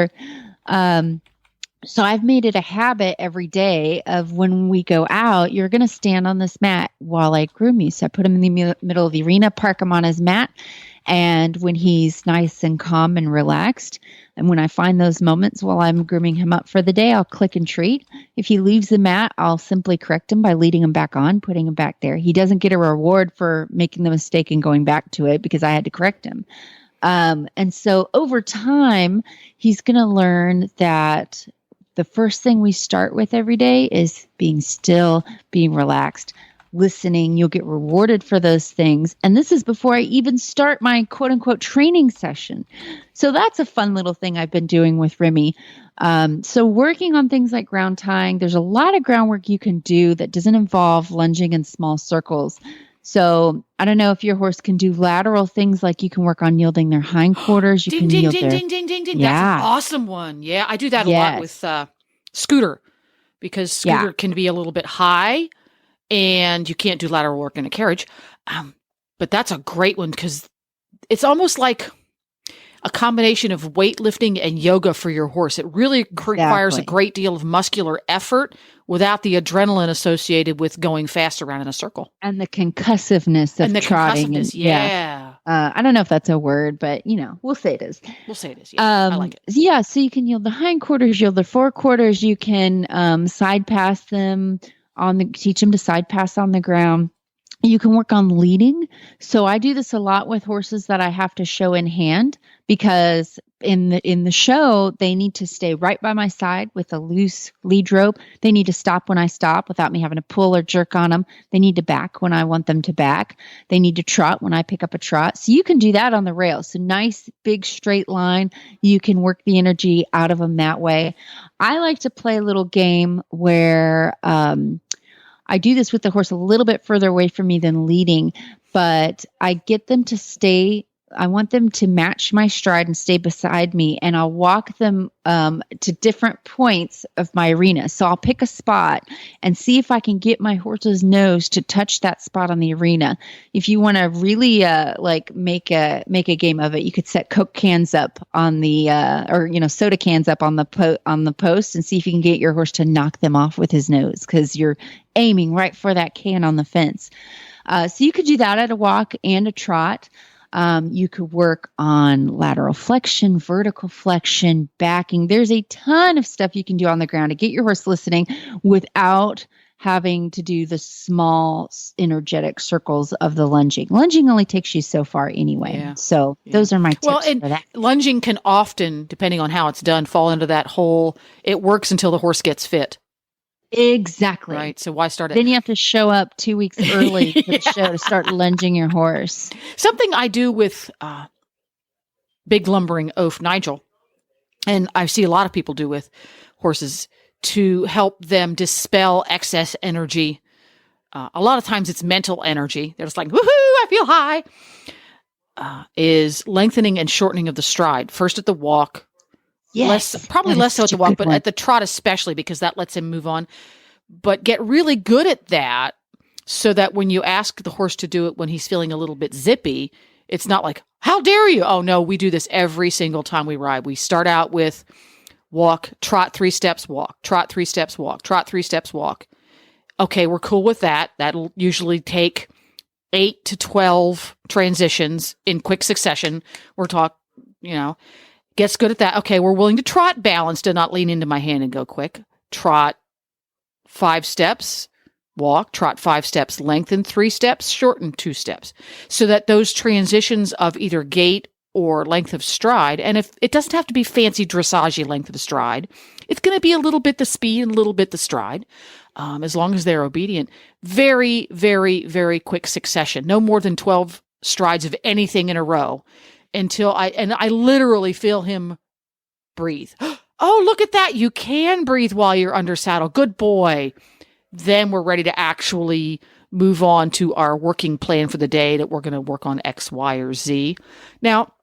so I've made it a habit every day of when we go out, you're going to stand on this mat while I groom you. So I put him in the middle of the arena, park him on his mat. And when he's nice and calm and relaxed, and when I find those moments while I'm grooming him up for the day, I'll click and treat. If he leaves the mat, I'll simply correct him by leading him back on, putting him back there. He doesn't get a reward for making the mistake and going back to it because I had to correct him. And so over time, he's going to learn that the first thing we start with every day is being still, being relaxed, listening. You'll get rewarded for those things. And this is before I even start my quote unquote training session. So that's a fun little thing I've been doing with Remy. So working on things like ground tying, there's a lot of groundwork you can do that doesn't involve lunging in small circles. So I don't know if your horse can do lateral things like you can work on yielding their hindquarters. Ding. That's an awesome one. Yeah, I do that a lot with Scooter because Scooter can be a little bit high and you can't do lateral work in a carriage. But that's a great one because it's almost like a combination of weightlifting and yoga for your horse. It really requires a great deal of muscular effort without the adrenaline associated with going fast around in a circle. And the concussiveness of trotting. I don't know if that's a word, but we'll say it is. Yeah, I like it. Yeah, so you can yield the hindquarters, yield the forequarters. You can side pass them. teach them to side pass on the ground. You can work on leading. So I do this a lot with horses that I have to show in hand, because in the show, they need to stay right by my side with a loose lead rope. They need to stop when I stop without me having to pull or jerk on them. They need to back when I want them to back. They need to trot when I pick up a trot. So you can do that on the rails. So nice, big, straight line. You can work the energy out of them that way. I like to play a little game where I do this with the horse a little bit further away from me than leading, but I get them to stay. I want them to match my stride and stay beside me, and I'll walk them to different points of my arena. So I'll pick a spot and see if I can get my horse's nose to touch that spot on the arena. If you want to really make a game of it, you could set Coke cans up on the or soda cans up on the post and see if you can get your horse to knock them off with his nose, because you're aiming right for that can on the fence. So you could do that at a walk and a trot. You could work on lateral flexion, vertical flexion, backing. There's a ton of stuff you can do on the ground to get your horse listening without having to do the small energetic circles of the lunging. Lunging only takes you so far anyway. Yeah. So those are my tips for that. Lunging can often, depending on how it's done, fall into that whole, it works until the horse gets fit. Exactly. Right. So why start it? Then you have to show up 2 weeks early to the show to start lunging your horse. Something I do with big lumbering oaf Nigel, and I see a lot of people do with horses to help them dispel excess energy. A lot of times it's mental energy. They're just like, woohoo, I feel high. Is lengthening and shortening of the stride. First at the walk. Yes, probably less so at the walk, but at the trot especially, because that lets him move on. But get really good at that so that when you ask the horse to do it when he's feeling a little bit zippy, it's not like, how dare you? Oh, no, we do this every single time we ride. We start out with walk, trot 3 steps, walk, trot 3 steps, walk, trot 3 steps, walk. Okay, we're cool with that. That'll usually take 8 to 12 transitions in quick succession. We're gets good at that. Okay, we're willing to trot balanced and not lean into my hand and go quick. Trot 5 steps, walk, trot 5 steps, lengthen 3 steps, shorten 2 steps. So that those transitions of either gait or length of stride, and if it doesn't have to be fancy dressage length of the stride, it's going to be a little bit the speed and a little bit the stride, as long as they're obedient. Very, very, very quick succession. No more than 12 strides of anything in a row. Until I literally feel him breathe. Oh, look at that. You can breathe while you're under saddle. Good boy. Then we're ready to actually move on to our working plan for the day, that we're going to work on X, Y, or Z. Now,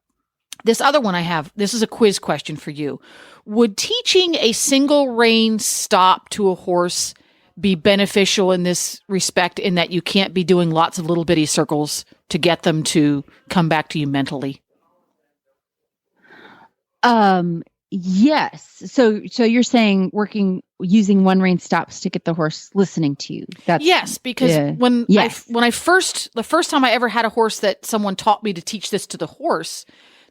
this other one I have, this is a quiz question for you. Would teaching a single rein stop to a horse be beneficial in this respect, in that you can't be doing lots of little bitty circles to get them to come back to you mentally? Yes. So you're saying using one rein stops to get the horse listening to you. Yes, because the first time I ever had a horse that someone taught me to teach this to the horse,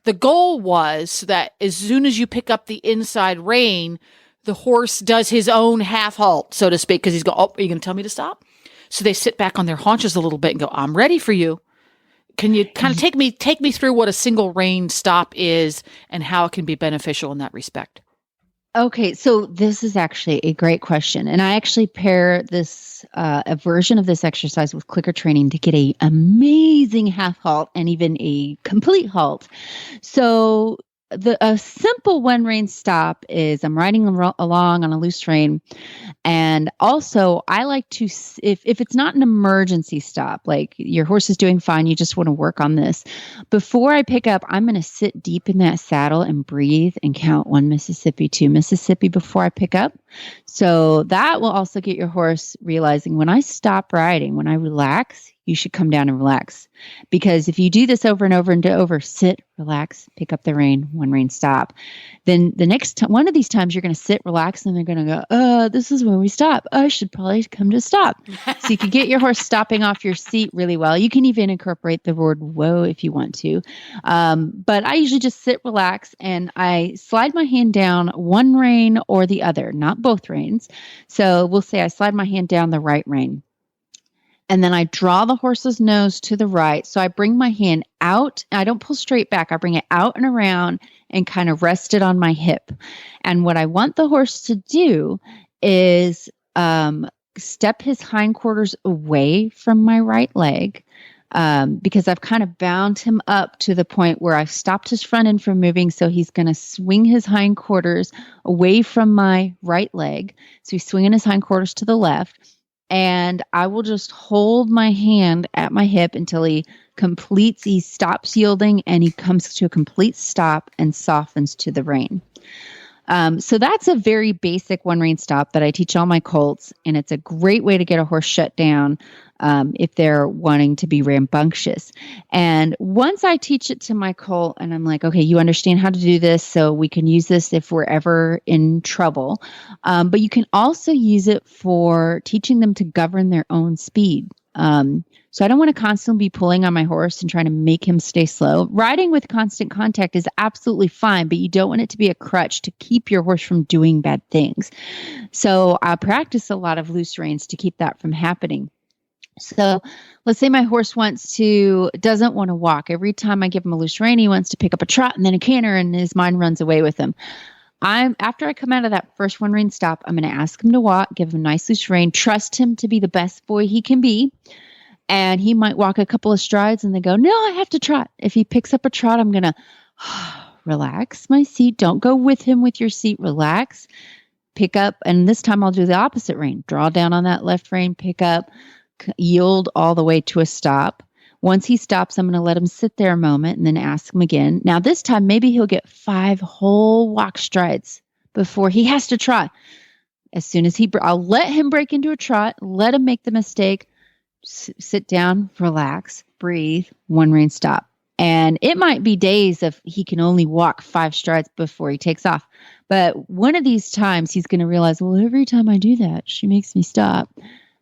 the goal was that as soon as you pick up the inside rein, the horse does his own half halt, so to speak, because he's going, oh, are you going to tell me to stop? So they sit back on their haunches a little bit and go, I'm ready for you. Can you kind of take me through what a single rein stop is and how it can be beneficial in that respect? Okay, so this is actually a great question. And I actually pair this, a version of this exercise with clicker training to get an amazing half halt and even a complete halt. So a simple one rein stop is I'm riding along on a loose rein. And also I like to, if it's not an emergency stop, like your horse is doing fine, you just want to work on this. Before I pick up, I'm going to sit deep in that saddle and breathe and count 1 Mississippi, 2 Mississippi before I pick up. So that will also get your horse realizing when I stop riding, when I relax, you should come down and relax. Because if you do this over and over and over, sit, relax, pick up the rein, one rein, stop. Then the next one of these times you're going to sit, relax, and they're going to go, this is when we stop. I should probably come to stop. So you can get your horse stopping off your seat really well. You can even incorporate the word whoa if you want to. But I usually just sit, relax, and I slide my hand down one rein or the other, not both reins. So we'll say I slide my hand down the right rein. And then I draw the horse's nose to the right. So I bring my hand out. I don't pull straight back. I bring it out and around and kind of rest it on my hip. And what I want the horse to do is step his hindquarters away from my right leg, because I've kind of bound him up to the point where I've stopped his front end from moving. So he's going to swing his hindquarters away from my right leg. So he's swinging his hindquarters to the left. And I will just hold my hand at my hip until he stops yielding, and he comes to a complete stop and softens to the rein. So that's a very basic one rein stop that I teach all my colts, and it's a great way to get a horse shut down if they're wanting to be rambunctious. And once I teach it to my colt and I'm like, okay, you understand how to do this, so we can use this if we're ever in trouble. But you can also use it for teaching them to govern their own speed. So I don't want to constantly be pulling on my horse and trying to make him stay slow. Riding with constant contact is absolutely fine, but you don't want it to be a crutch to keep your horse from doing bad things. So I practice a lot of loose reins to keep that from happening. So let's say my horse doesn't want to walk. Every time I give him a loose rein, he wants to pick up a trot and then a canter, and his mind runs away with him. After I come out of that first one rein stop, I'm going to ask him to walk, give him a nice loose rein, trust him to be the best boy he can be. And he might walk a couple of strides and then go, no, I have to trot. If he picks up a trot, I'm going to relax my seat. Don't go with him with your seat. Relax, pick up. And this time I'll do the opposite rein. Draw down on that left rein, pick up, yield all the way to a stop. Once he stops, I'm going to let him sit there a moment and then ask him again. Now, this time, maybe he'll get 5 whole walk strides before he has to trot. As soon as I'll let him break into a trot, let him make the mistake, sit down, relax, breathe, one rein stop. And it might be days of he can only walk 5 strides before he takes off. But one of these times, he's going to realize, well, every time I do that, she makes me stop.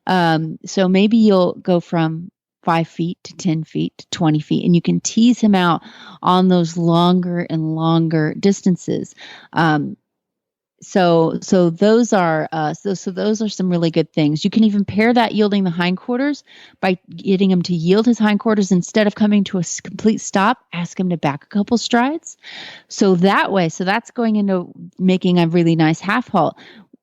So maybe you'll go from 5 feet to 10 feet to 20 feet, and you can tease him out on those longer and longer distances. So those are some really good things. You can even pair that yielding the hindquarters by getting him to yield his hindquarters instead of coming to a complete stop. Ask him to back a couple strides. So that's going into making a really nice half halt.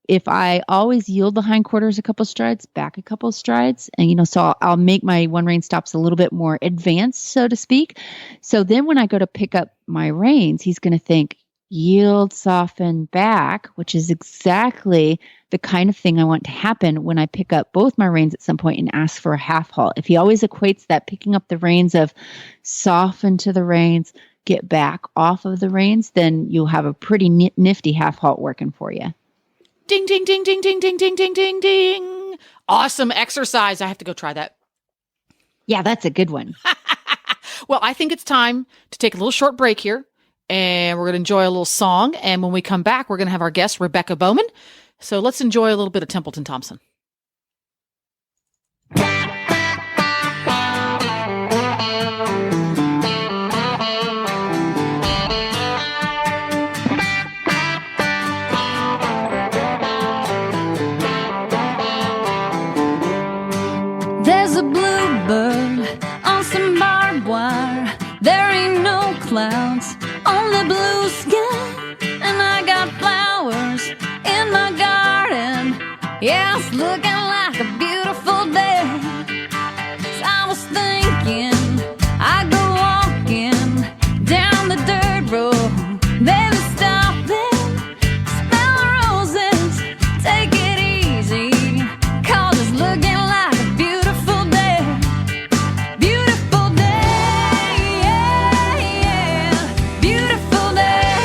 If I always yield the hindquarters a couple strides, back a couple strides, and so I'll make my one rein stops a little bit more advanced, so to speak. So then when I go to pick up my reins, he's going to think yield, soften, back, which is exactly the kind of thing I want to happen when I pick up both my reins at some point and ask for a half halt. If he always equates that picking up the reins of soften to the reins, get back off of the reins, then you'll have a pretty nifty half halt working for you. Ding, ding, ding, ding, ding, ding, ding, ding, ding, ding. Awesome exercise. I have to go try that. Yeah, that's a good one. Well, I think it's time to take a little short break here, and we're going to enjoy a little song. And when we come back, we're going to have our guest, Rebecca Bowman. So let's enjoy a little bit of Templeton Thompson. There's a bluebird on some barbed wire. There ain't no clouds, only blue sky. And I got flowers in my garden. Yeah, it's looking like a beautiful day. So I was thinking I'd go walking down the dirt road. Baby, stop and smell the roses. Take it easy, 'cause it's looking like a beautiful day. Beautiful day, yeah, yeah. Beautiful day,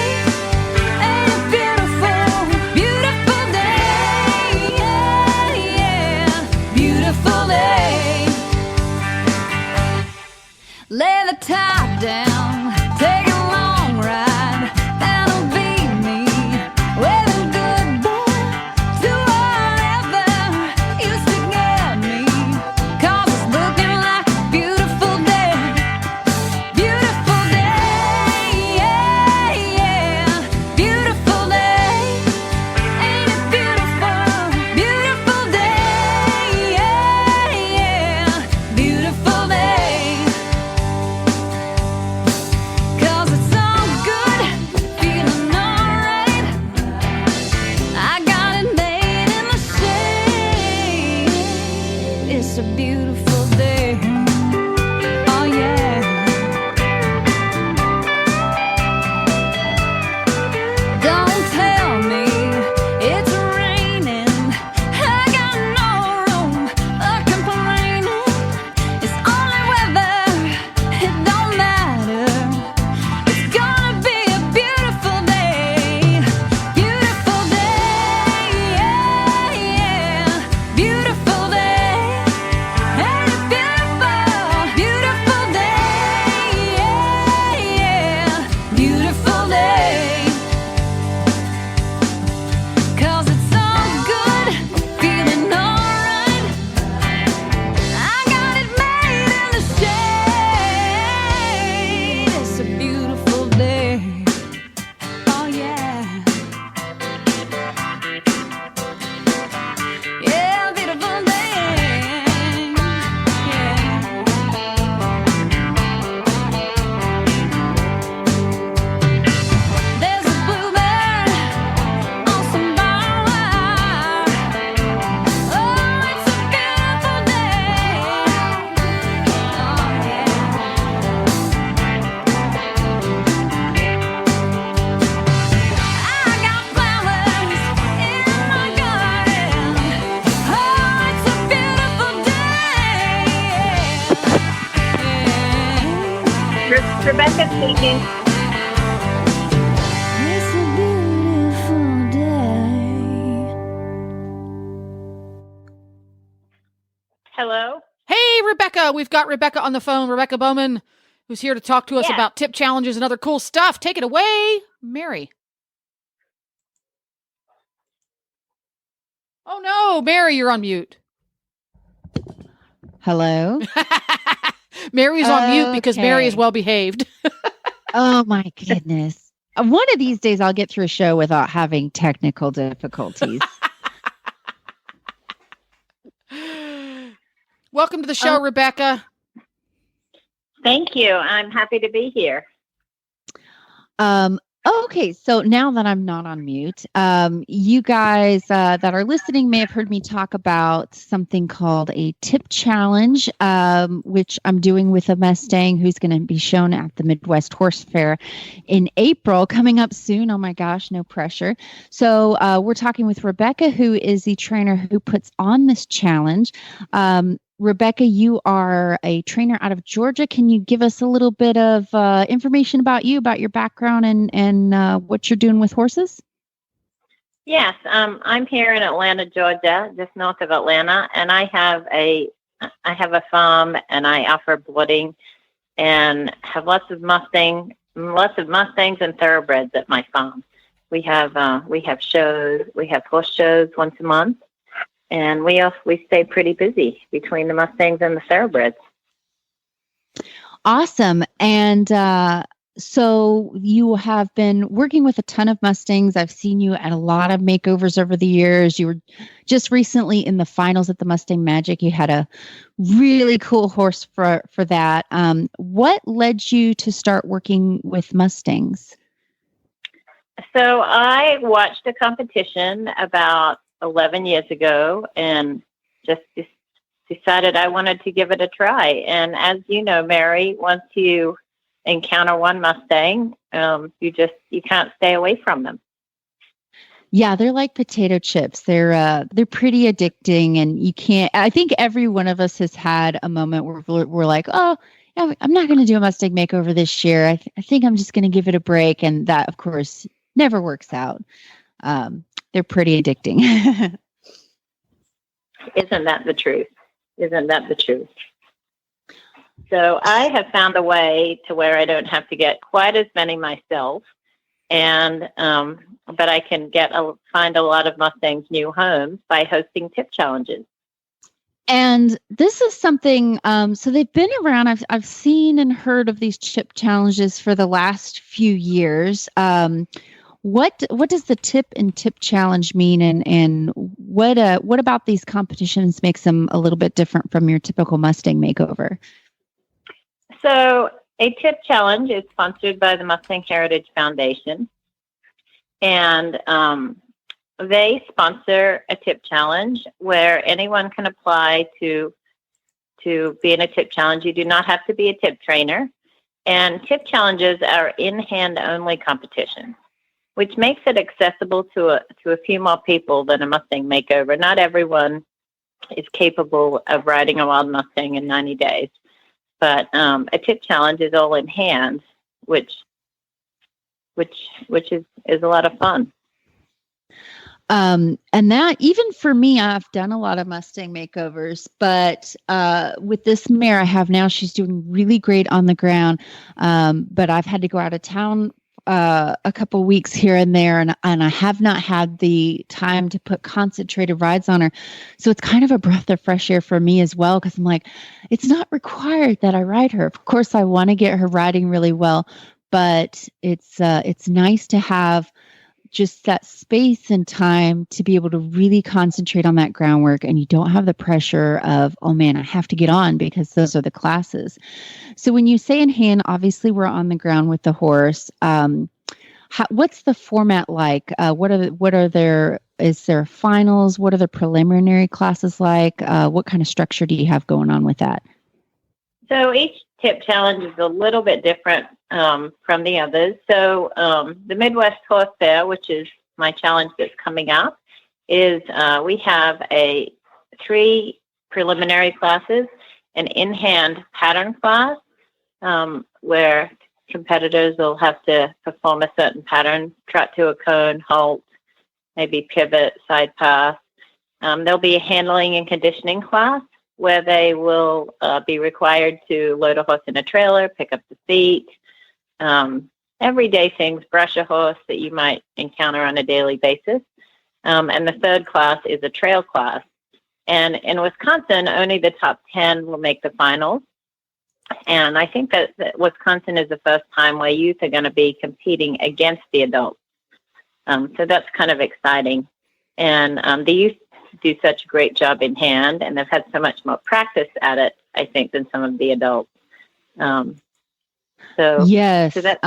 ain't it beautiful? Beautiful day, yeah, yeah. Beautiful Rebecca speaking. It's a beautiful day. Hello? Hey, Rebecca. We've got Rebecca on the phone. Rebecca Bowman, who's here to talk to us about tip challenges and other cool stuff. Take it away, Mary. Oh, no. Mary, you're on mute. Hello? Mary's on mute because Mary is well behaved. Oh, my goodness. One of these days, I'll get through a show without having technical difficulties. Welcome to the show, Rebecca. Thank you. I'm happy to be here. Okay, so now that I'm not on mute, you guys that are listening may have heard me talk about something called a tip challenge, which I'm doing with a Mustang who's going to be shown at the Midwest Horse Fair in April, coming up soon. Oh my gosh, no pressure. So we're talking with Rebecca, who is the trainer who puts on this challenge. Rebecca, you are a trainer out of Georgia. Can you give us a little bit of information about you, about your background and what you're doing with horses? Yes, I'm here in Atlanta, Georgia, just north of Atlanta, and I have a farm, and I offer blooding, and have lots of Mustangs and thoroughbreds at my farm. We have shows, we have horse shows once a month. And we stay pretty busy between the Mustangs and the thoroughbreds. Awesome. And so you have been working with a ton of Mustangs. I've seen you at a lot of makeovers over the years. You were just recently in the finals at the Mustang Magic. You had a really cool horse for that. What led you to start working with Mustangs? So I watched a competition about 11 years ago and just decided I wanted to give it a try. And as you know, Mary, once you encounter one Mustang, you can't stay away from them. Yeah, they're like potato chips. They're pretty addicting, and you can't. I think every one of us has had a moment where we're like, oh, yeah, I'm not going to do a Mustang makeover this year. I think I'm just going to give it a break, and that, of course, never works out. They're pretty addicting. Isn't that the truth? So I have found a way to where I don't have to get quite as many myself, and but I can find a lot of Mustangs new homes by hosting tip challenges. And this is something. So they've been around. I've seen and heard of these chip challenges for the last few years. What does the tip and tip challenge mean, and what about these competitions makes them a little bit different from your typical Mustang makeover? So a tip challenge is sponsored by the Mustang Heritage Foundation, and they sponsor a tip challenge where anyone can apply to be in a tip challenge. You do not have to be a tip trainer, and tip challenges are in-hand only competitions, which makes it accessible to a few more people than a Mustang makeover. Not everyone is capable of riding a wild Mustang in 90 days, but a tip challenge is all in hand, which is a lot of fun. And that, even for me, I've done a lot of Mustang makeovers, but with this mare I have now, she's doing really great on the ground. But I've had to go out of town a couple weeks here and there, and I have not had the time to put concentrated rides on her. So it's kind of a breath of fresh air for me as well, because I'm like, it's not required that I ride her. Of course, I want to get her riding really well, but it's nice to have just that space and time to be able to really concentrate on that groundwork, and you don't have the pressure of, oh man, I have to get on because those are the classes. So when you say in hand, obviously we're on the ground with the horse. What's the format like? Is there finals? What are the preliminary classes like? What kind of structure do you have going on with that? So each tip challenge is a little bit different from the others. So the Midwest Horse Fair, which is my challenge that's coming up, is we have 3 preliminary classes, an in-hand pattern class where competitors will have to perform a certain pattern, trot to a cone, halt, maybe pivot, side pass. There'll be a handling and conditioning class where they will be required to load a horse in a trailer, pick up the feet, everyday things, brush a horse that you might encounter on a daily basis. And the third class is a trail class. And in Wisconsin, only the top 10 will make the finals. And I think that Wisconsin is the first time where youth are going to be competing against the adults. So that's kind of exciting. And the youth do such a great job in hand, and they've had so much more practice at it, I think, than some of the adults. Yes, so that's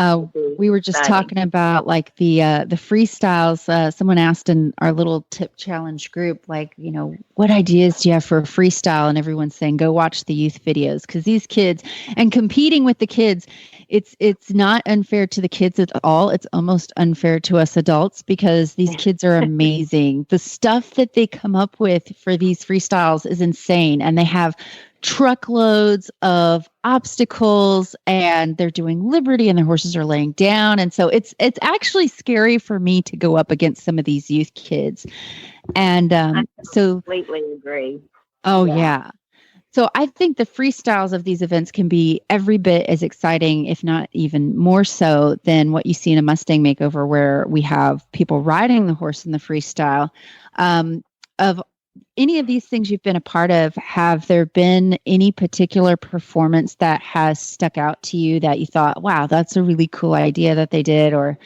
we were just talking about like the freestyles. Someone asked in our little tip challenge group, like, you know, what ideas do you have for a freestyle? And everyone's saying, go watch the youth videos, because these kids, and competing with the kids, it's not unfair to the kids at all. It's almost unfair to us adults, because these kids are amazing. The stuff that they come up with for these freestyles is insane, and they have truckloads of obstacles, and they're doing liberty, and their horses are laying down. And so it's actually scary for me to go up against some of these youth kids. And I completely agree. Oh yeah. So I think the freestyles of these events can be every bit as exciting, if not even more so, than what you see in a Mustang makeover, where we have people riding the horse in the freestyle. Of any of these things you've been a part of, have there been any particular performance that has stuck out to you that you thought, wow, that's a really cool idea that they did, or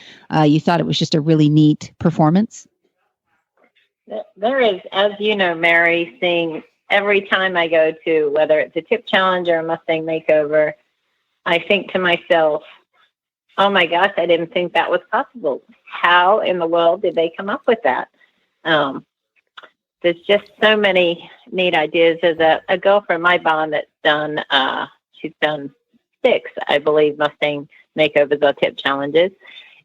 you thought it was just a really neat performance? There is, as you know, Mary, seeing every time I go to, whether it's a tip challenge or a Mustang makeover, I think to myself, oh my gosh, I didn't think that was possible. How in the world did they come up with that? There's just so many neat ideas. There's a girl from my barn that's done, she's done 6, I believe, Mustang makeovers or tip challenges.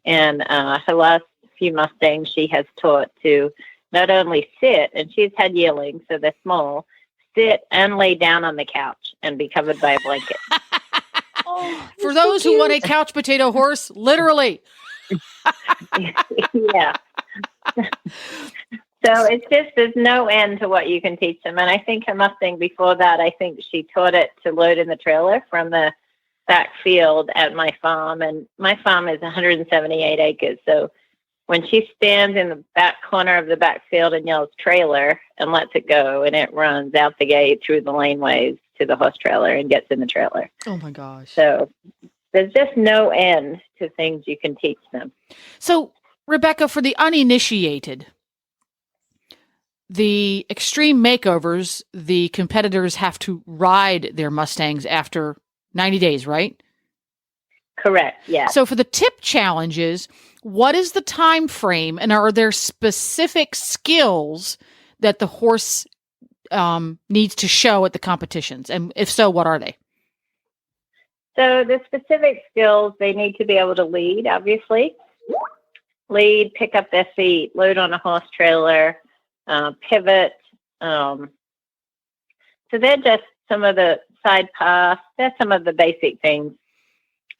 And her last few Mustangs, she has taught to not only sit, and she's had yearlings, so they're small, sit and lay down on the couch and be covered by a blanket. For those who want a couch potato horse, literally. Yeah. So it's just, there's no end to what you can teach them. And I think her Mustang before that, I think she taught it to load in the trailer from the back field at my farm. And my farm is 178 acres. So when she stands in the back corner of the back field and yells trailer and lets it go, and it runs out the gate through the laneways to the horse trailer and gets in the trailer. Oh my gosh. So there's just no end to things you can teach them. So Rebecca, for the uninitiated, the extreme makeovers, the competitors have to ride their Mustangs after 90 days, right? Correct, yeah. So for the tip challenges, what is the time frame, and are there specific skills that the horse needs to show at the competitions? And if so, what are they? So the specific skills, they need to be able to lead, obviously. Lead, pick up their feet, load on a horse trailer, pivot. So they're just some of the side pass. They're some of the basic things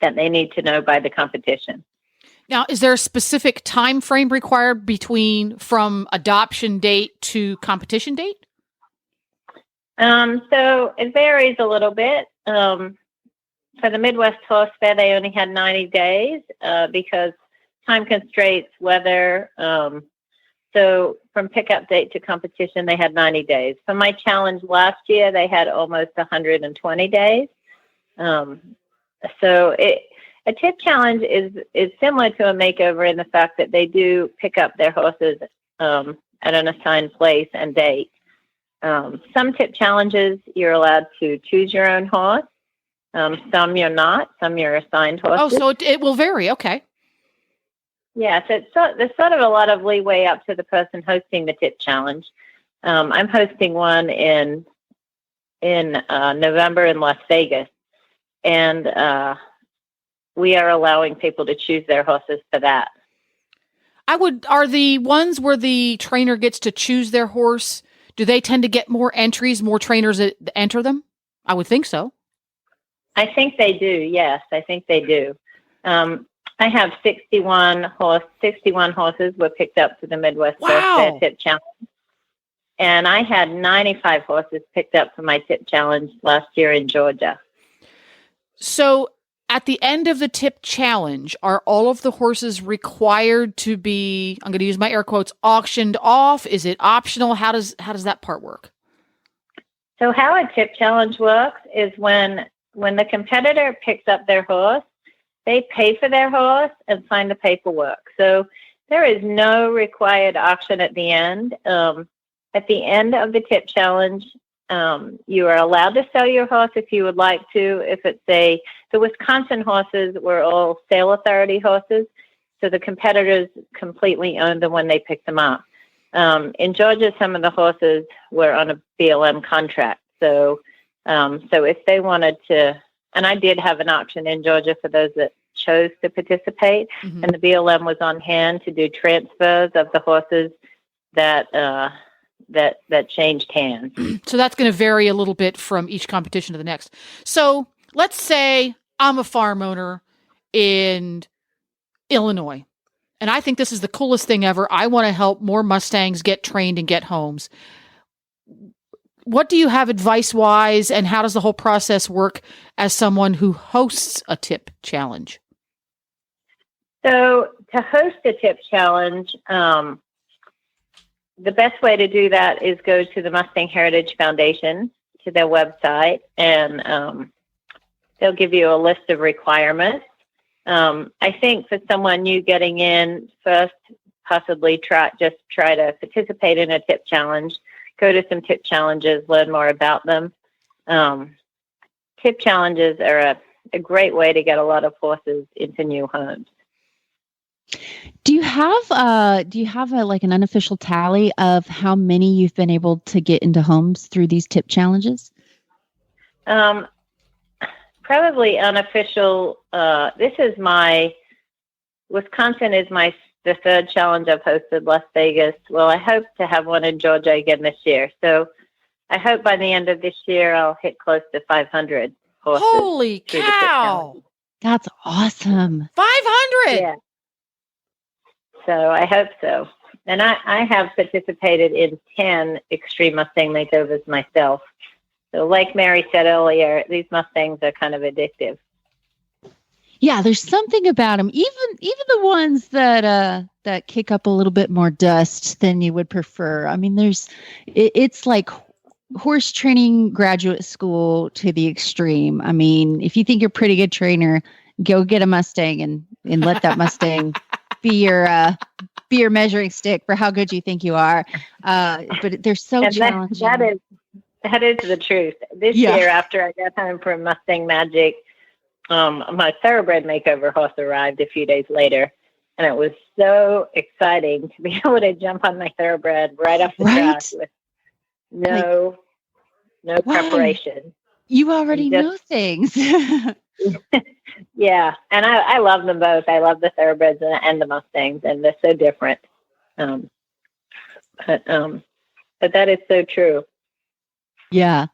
that they need to know by the competition. Now, is there a specific time frame required from adoption date to competition date? So it varies a little bit. For the Midwest Horse Fair, they only had 90 days because time constraints, weather. So from pickup date to competition, they had 90 days. For my challenge last year, they had almost 120 days. So a tip challenge is similar to a makeover in the fact that they do pick up their horses at an assigned place and date. Some tip challenges, you're allowed to choose your own horse. Some you're not. Some you're assigned horses. Oh, so it will vary. Okay. Yeah, so there's sort of a lot of leeway up to the person hosting the tip challenge. I'm hosting one in November in Las Vegas, and we are allowing people to choose their horses for that. Are the ones where the trainer gets to choose their horse, do they tend to get more entries, more trainers that enter them? I would think so. I think they do, yes. I think they do. I have 61 horses were picked up for the Midwest Horse Fair Tip Challenge. And I had 95 horses picked up for my Tip Challenge last year in Georgia. So at the end of the Tip Challenge, are all of the horses required to be, I'm going to use my air quotes, auctioned off? Is it optional? How does that part work? So how a Tip Challenge works is when the competitor picks up their horse, they pay for their horse and sign the paperwork. So there is no required auction at the end. At the end of the Tip Challenge, you are allowed to sell your horse if you would like to. If it's the Wisconsin horses were all sale authority horses, so the competitors completely owned them when they picked them up. In Georgia, some of the horses were on a BLM contract. So if they wanted to, and I did have an auction in Georgia for those that chose to participate, and the BLM was on hand to do transfers of the horses that changed hands. So that's going to vary a little bit from each competition to the next. So let's say I'm a farm owner in Illinois, and I think this is the coolest thing ever. I want to help more Mustangs get trained and get homes. What do you have advice-wise, and how does the whole process work as someone who hosts a Tip Challenge? So to host a Tip Challenge, the best way to do that is go to the Mustang Heritage Foundation, to their website, and they'll give you a list of requirements. I think for someone new getting in, first possibly try to participate in a Tip Challenge. Go to some Tip Challenges, learn more about them. Tip Challenges are a great way to get a lot of horses into new homes. Do you have like an unofficial tally of how many you've been able to get into homes through these Tip Challenges? Probably unofficial. Wisconsin is the third challenge I've hosted. Las Vegas. Well, I hope to have one in Georgia again this year. So I hope by the end of this year I'll hit close to 500 horses. Holy cow! That's awesome. 500. Yeah. So I hope so. And I have participated in 10 Extreme Mustang makeovers myself. So like Mary said earlier, these Mustangs are kind of addictive. Yeah, there's something about them. Even the ones that kick up a little bit more dust than you would prefer. I mean, it's like horse training graduate school to the extreme. I mean, if you think you're a pretty good trainer, go get a Mustang and let that Mustang be your measuring stick for how good you think you are. But they're so challenging. That is the truth. This year, after I got home from Mustang Magic, my thoroughbred makeover horse arrived a few days later, and it was so exciting to be able to jump on my thoroughbred right off the track with no preparation. You already know things. Yeah, and I love them both. I love the thoroughbreds and the Mustangs, and they're so different. But that is so true. Yeah.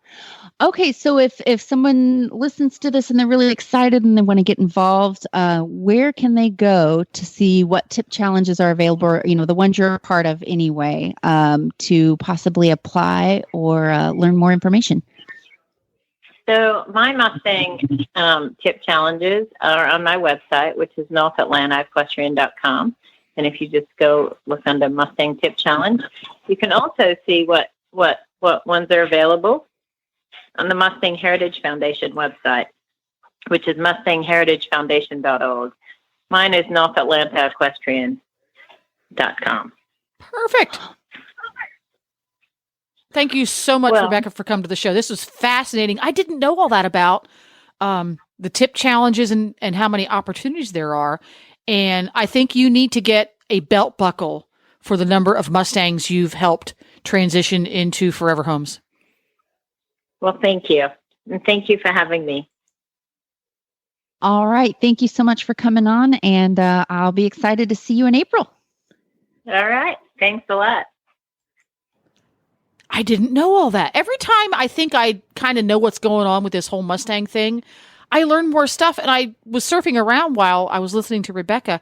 Okay, so if someone listens to this and they're really excited and they want to get involved, where can they go to see what Tip Challenges are available, or, the ones you're a part of anyway, to possibly apply or learn more information? So my Mustang Tip Challenges are on my website, which is NorthAtlantaEquestrian.com. And if you just go look under Mustang Tip Challenge, you can also see what ones are available on the Mustang Heritage Foundation website, which is MustangHeritageFoundation.org. Mine is NorthAtlantaEquestrian.com. Perfect. Thank you so much, Rebecca, for coming to the show. This was fascinating. I didn't know all that about the Tip Challenges and how many opportunities there are. And I think you need to get a belt buckle for the number of Mustangs you've helped transition into forever homes. Well, thank you. And thank you for having me. All right. Thank you so much for coming on. And I'll be excited to see you in April. All right. Thanks a lot. I didn't know all that. Every time I think I kind of know what's going on with this whole Mustang thing, I learned more stuff, and I was surfing around while I was listening to Rebecca,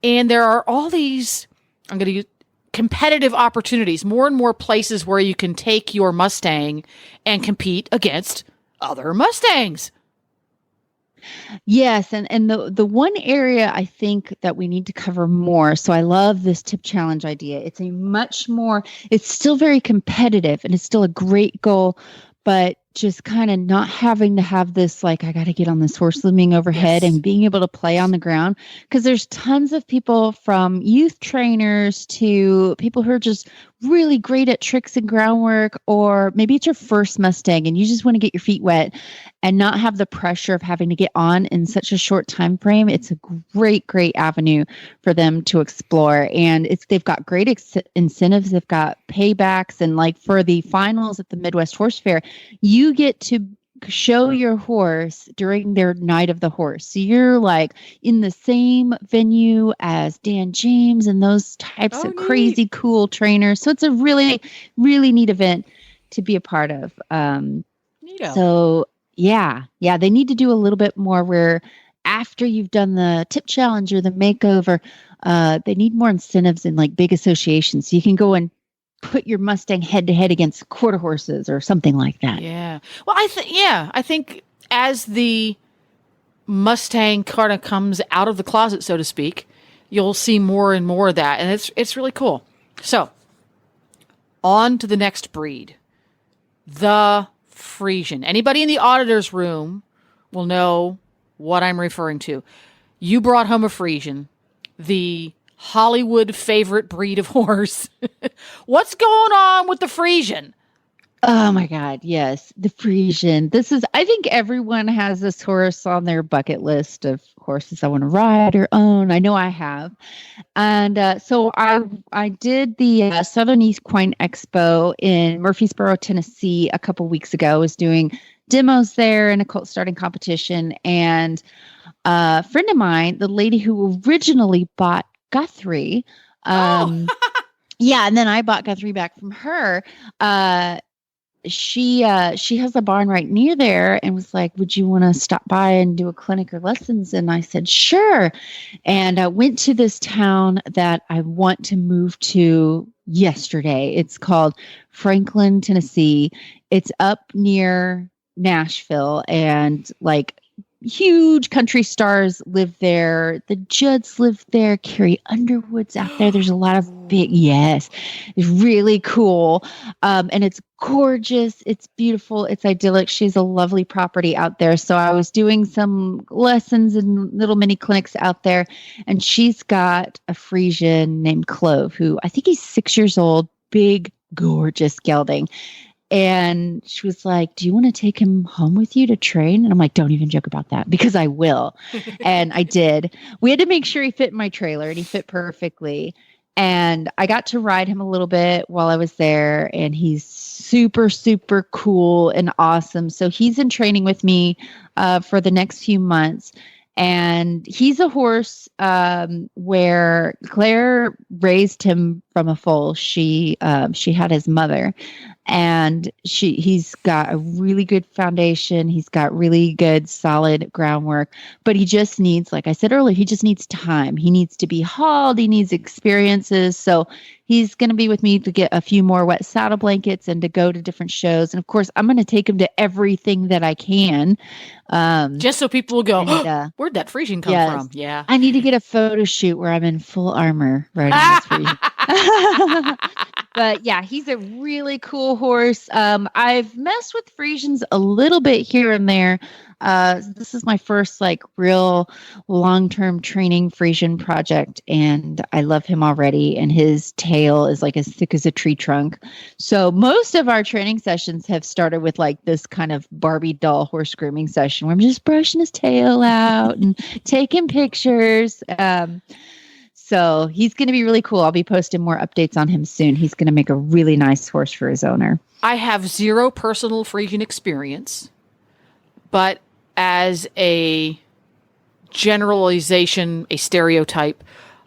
and there are all these, I'm going to use competitive opportunities, more and more places where you can take your Mustang and compete against other Mustangs. Yes, and the one area I think that we need to cover more. So I love this tip challenge idea. It's a much more, it's still very competitive and it's still a great goal, but just kind of not having to have this, like, I got to get on this horse looming overhead and being able to play on the ground. Because there's tons of people, from youth trainers to people who are just really great at tricks and groundwork, or maybe it's your first Mustang and you just want to get your feet wet and not have the pressure of having to get on in such a short time frame. It's a great avenue for them to explore. And they've got great incentives. They've got paybacks. And like for the finals at the Midwest Horse Fair, you get to show your horse during their night of the horse. So you're like in the same venue as Dan James and those types of crazy cool trainers. So it's a really, really neat event to be a part of. So yeah, they need to do a little bit more where after you've done the tip challenge or the makeover, they need more incentives in like big associations. So you can go and put your Mustang head to head against quarter horses or something like that. Yeah. Well, I think as the Mustang kind of comes out of the closet, so to speak, you'll see more and more of that. And it's really cool. So on to the next breed, the Friesian. Anybody in the auditor's room will know what I'm referring to. You brought home a Friesian, the Hollywood favorite breed of horse. What's going on with the Friesian? Oh my God. Yes. The Friesian. I think everyone has this horse on their bucket list of horses I want to ride or own. I know I have. And so I did the Southern Equine Expo in Murfreesboro, Tennessee a couple weeks ago. I was doing demos there in a colt starting competition. And a friend of mine, the lady who originally bought Guthrie. Yeah, and then I bought Guthrie back from her. She has a barn right near there and was like, would you want to stop by and do a clinic or lessons? And I said, sure. And I went to this town that I want to move to yesterday. It's called Franklin, Tennessee. It's up near Nashville, and like huge country stars live there. The Judds live there. Carrie Underwood's out there. There's a lot of it's really cool. And it's gorgeous. It's beautiful. It's idyllic. She's a lovely property out there. So I was doing some lessons and little mini clinics out there. And she's got a Friesian named Clove, who I think he's 6 years old, big, gorgeous gelding. And she was like, do you want to take him home with you to train? And I'm like, don't even joke about that, because I will. And I did. We had to make sure he fit in my trailer, and he fit perfectly. And I got to ride him a little bit while I was there, and he's super, super cool and awesome. So he's in training with me for the next few months. And he's a horse where Claire raised him from a foal. She had his mother, and he's got a really good foundation. He's got really good, solid groundwork, but he just needs, like I said earlier, he just needs time. He needs to be hauled. He needs experiences. So he's going to be with me to get a few more wet saddle blankets and to go to different shows. And of course, I'm going to take him to everything that I can. Just so people will go, where'd that Friesian come from? Yeah. I need to get a photo shoot where I'm in full armor riding this Friesian. But yeah, he's a really cool horse. I've messed with Friesians a little bit here and there. This is my first like real long-term training Friesian project, and I love him already. And his tail is like as thick as a tree trunk. So most of our training sessions have started with like this kind of Barbie doll horse grooming session where I'm just brushing his tail out and taking pictures. So he's going to be really cool. I'll be posting more updates on him soon. He's going to make a really nice horse for his owner. I have zero personal Friesian experience, but as a generalization, a stereotype,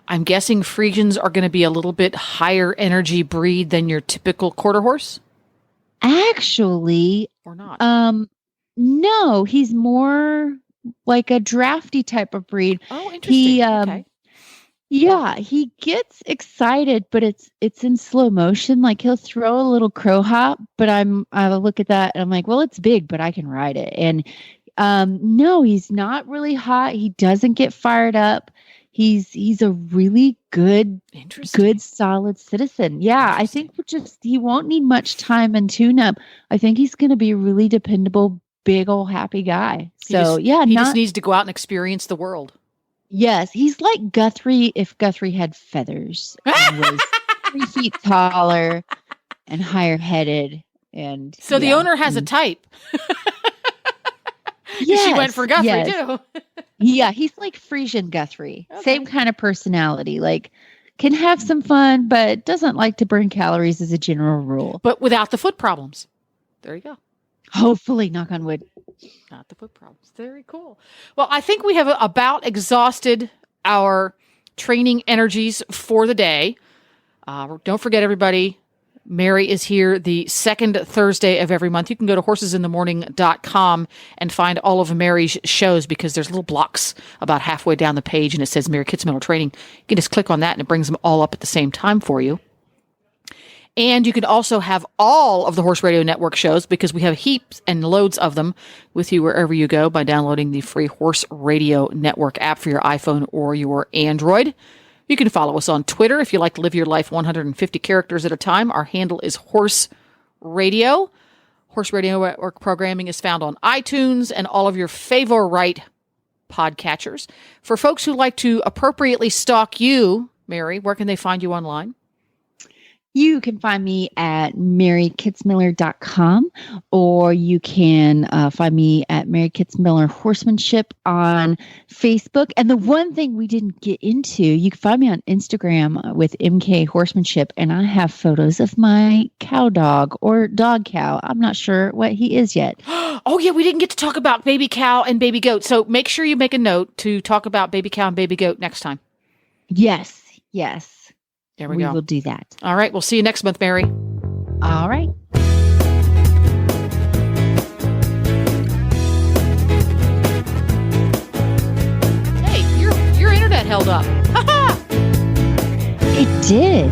I'm guessing Friesians are going to be a little bit higher energy breed than your typical quarter horse? Actually, or not? No, he's more like a drafty type of breed. Oh, interesting. Okay. Yeah, he gets excited, but it's in slow motion. Like he'll throw a little crow hop, but I look at that and I'm like, well, it's big, but I can ride it. And no, he's not really hot. He doesn't get fired up. He's a really good, solid citizen. Yeah, I think he won't need much time and tune up. I think he's going to be a really dependable, big old happy guy. So he just needs to go out and experience the world. Yes, he's like Guthrie if Guthrie had feathers and was 3 feet taller and higher headed. And so the owner has a type. Yes, she went for Guthrie too. Yeah, he's like Frisian Guthrie. Okay. Same kind of personality. Like can have some fun, but doesn't like to burn calories as a general rule. But without the foot problems. There you go. Hopefully, knock on wood. Not the foot problems. Very cool. Well, I think we have about exhausted our training energies for the day. Don't forget, everybody, Mary is here the second Thursday of every month. You can go to horsesinthemorning.com and find all of Mary's shows because there's little blocks about halfway down the page and it says Mary Kitzmiller Training. You can just click on that and it brings them all up at the same time for you. And you can also have all of the Horse Radio Network shows because we have heaps and loads of them with you wherever you go by downloading the free Horse Radio Network app for your iPhone or your Android. You can follow us on Twitter if you like to live your life 150 characters at a time. Our handle is Horse Radio. Horse Radio Network programming is found on iTunes and all of your favorite podcatchers. For folks who like to appropriately stalk you, Mary, where can they find you online? You can find me at marykitzmiller.com or you can find me at Mary Kitzmiller Horsemanship on Facebook. And the one thing we didn't get into, you can find me on Instagram with MK Horsemanship, and I have photos of my cow dog or dog cow. I'm not sure what he is yet. Oh, yeah, we didn't get to talk about baby cow and baby goat. So make sure you make a note to talk about baby cow and baby goat next time. Yes. There we go. We will do that. All right. We'll see you next month, Mary. All right. Hey, your internet held up. It did.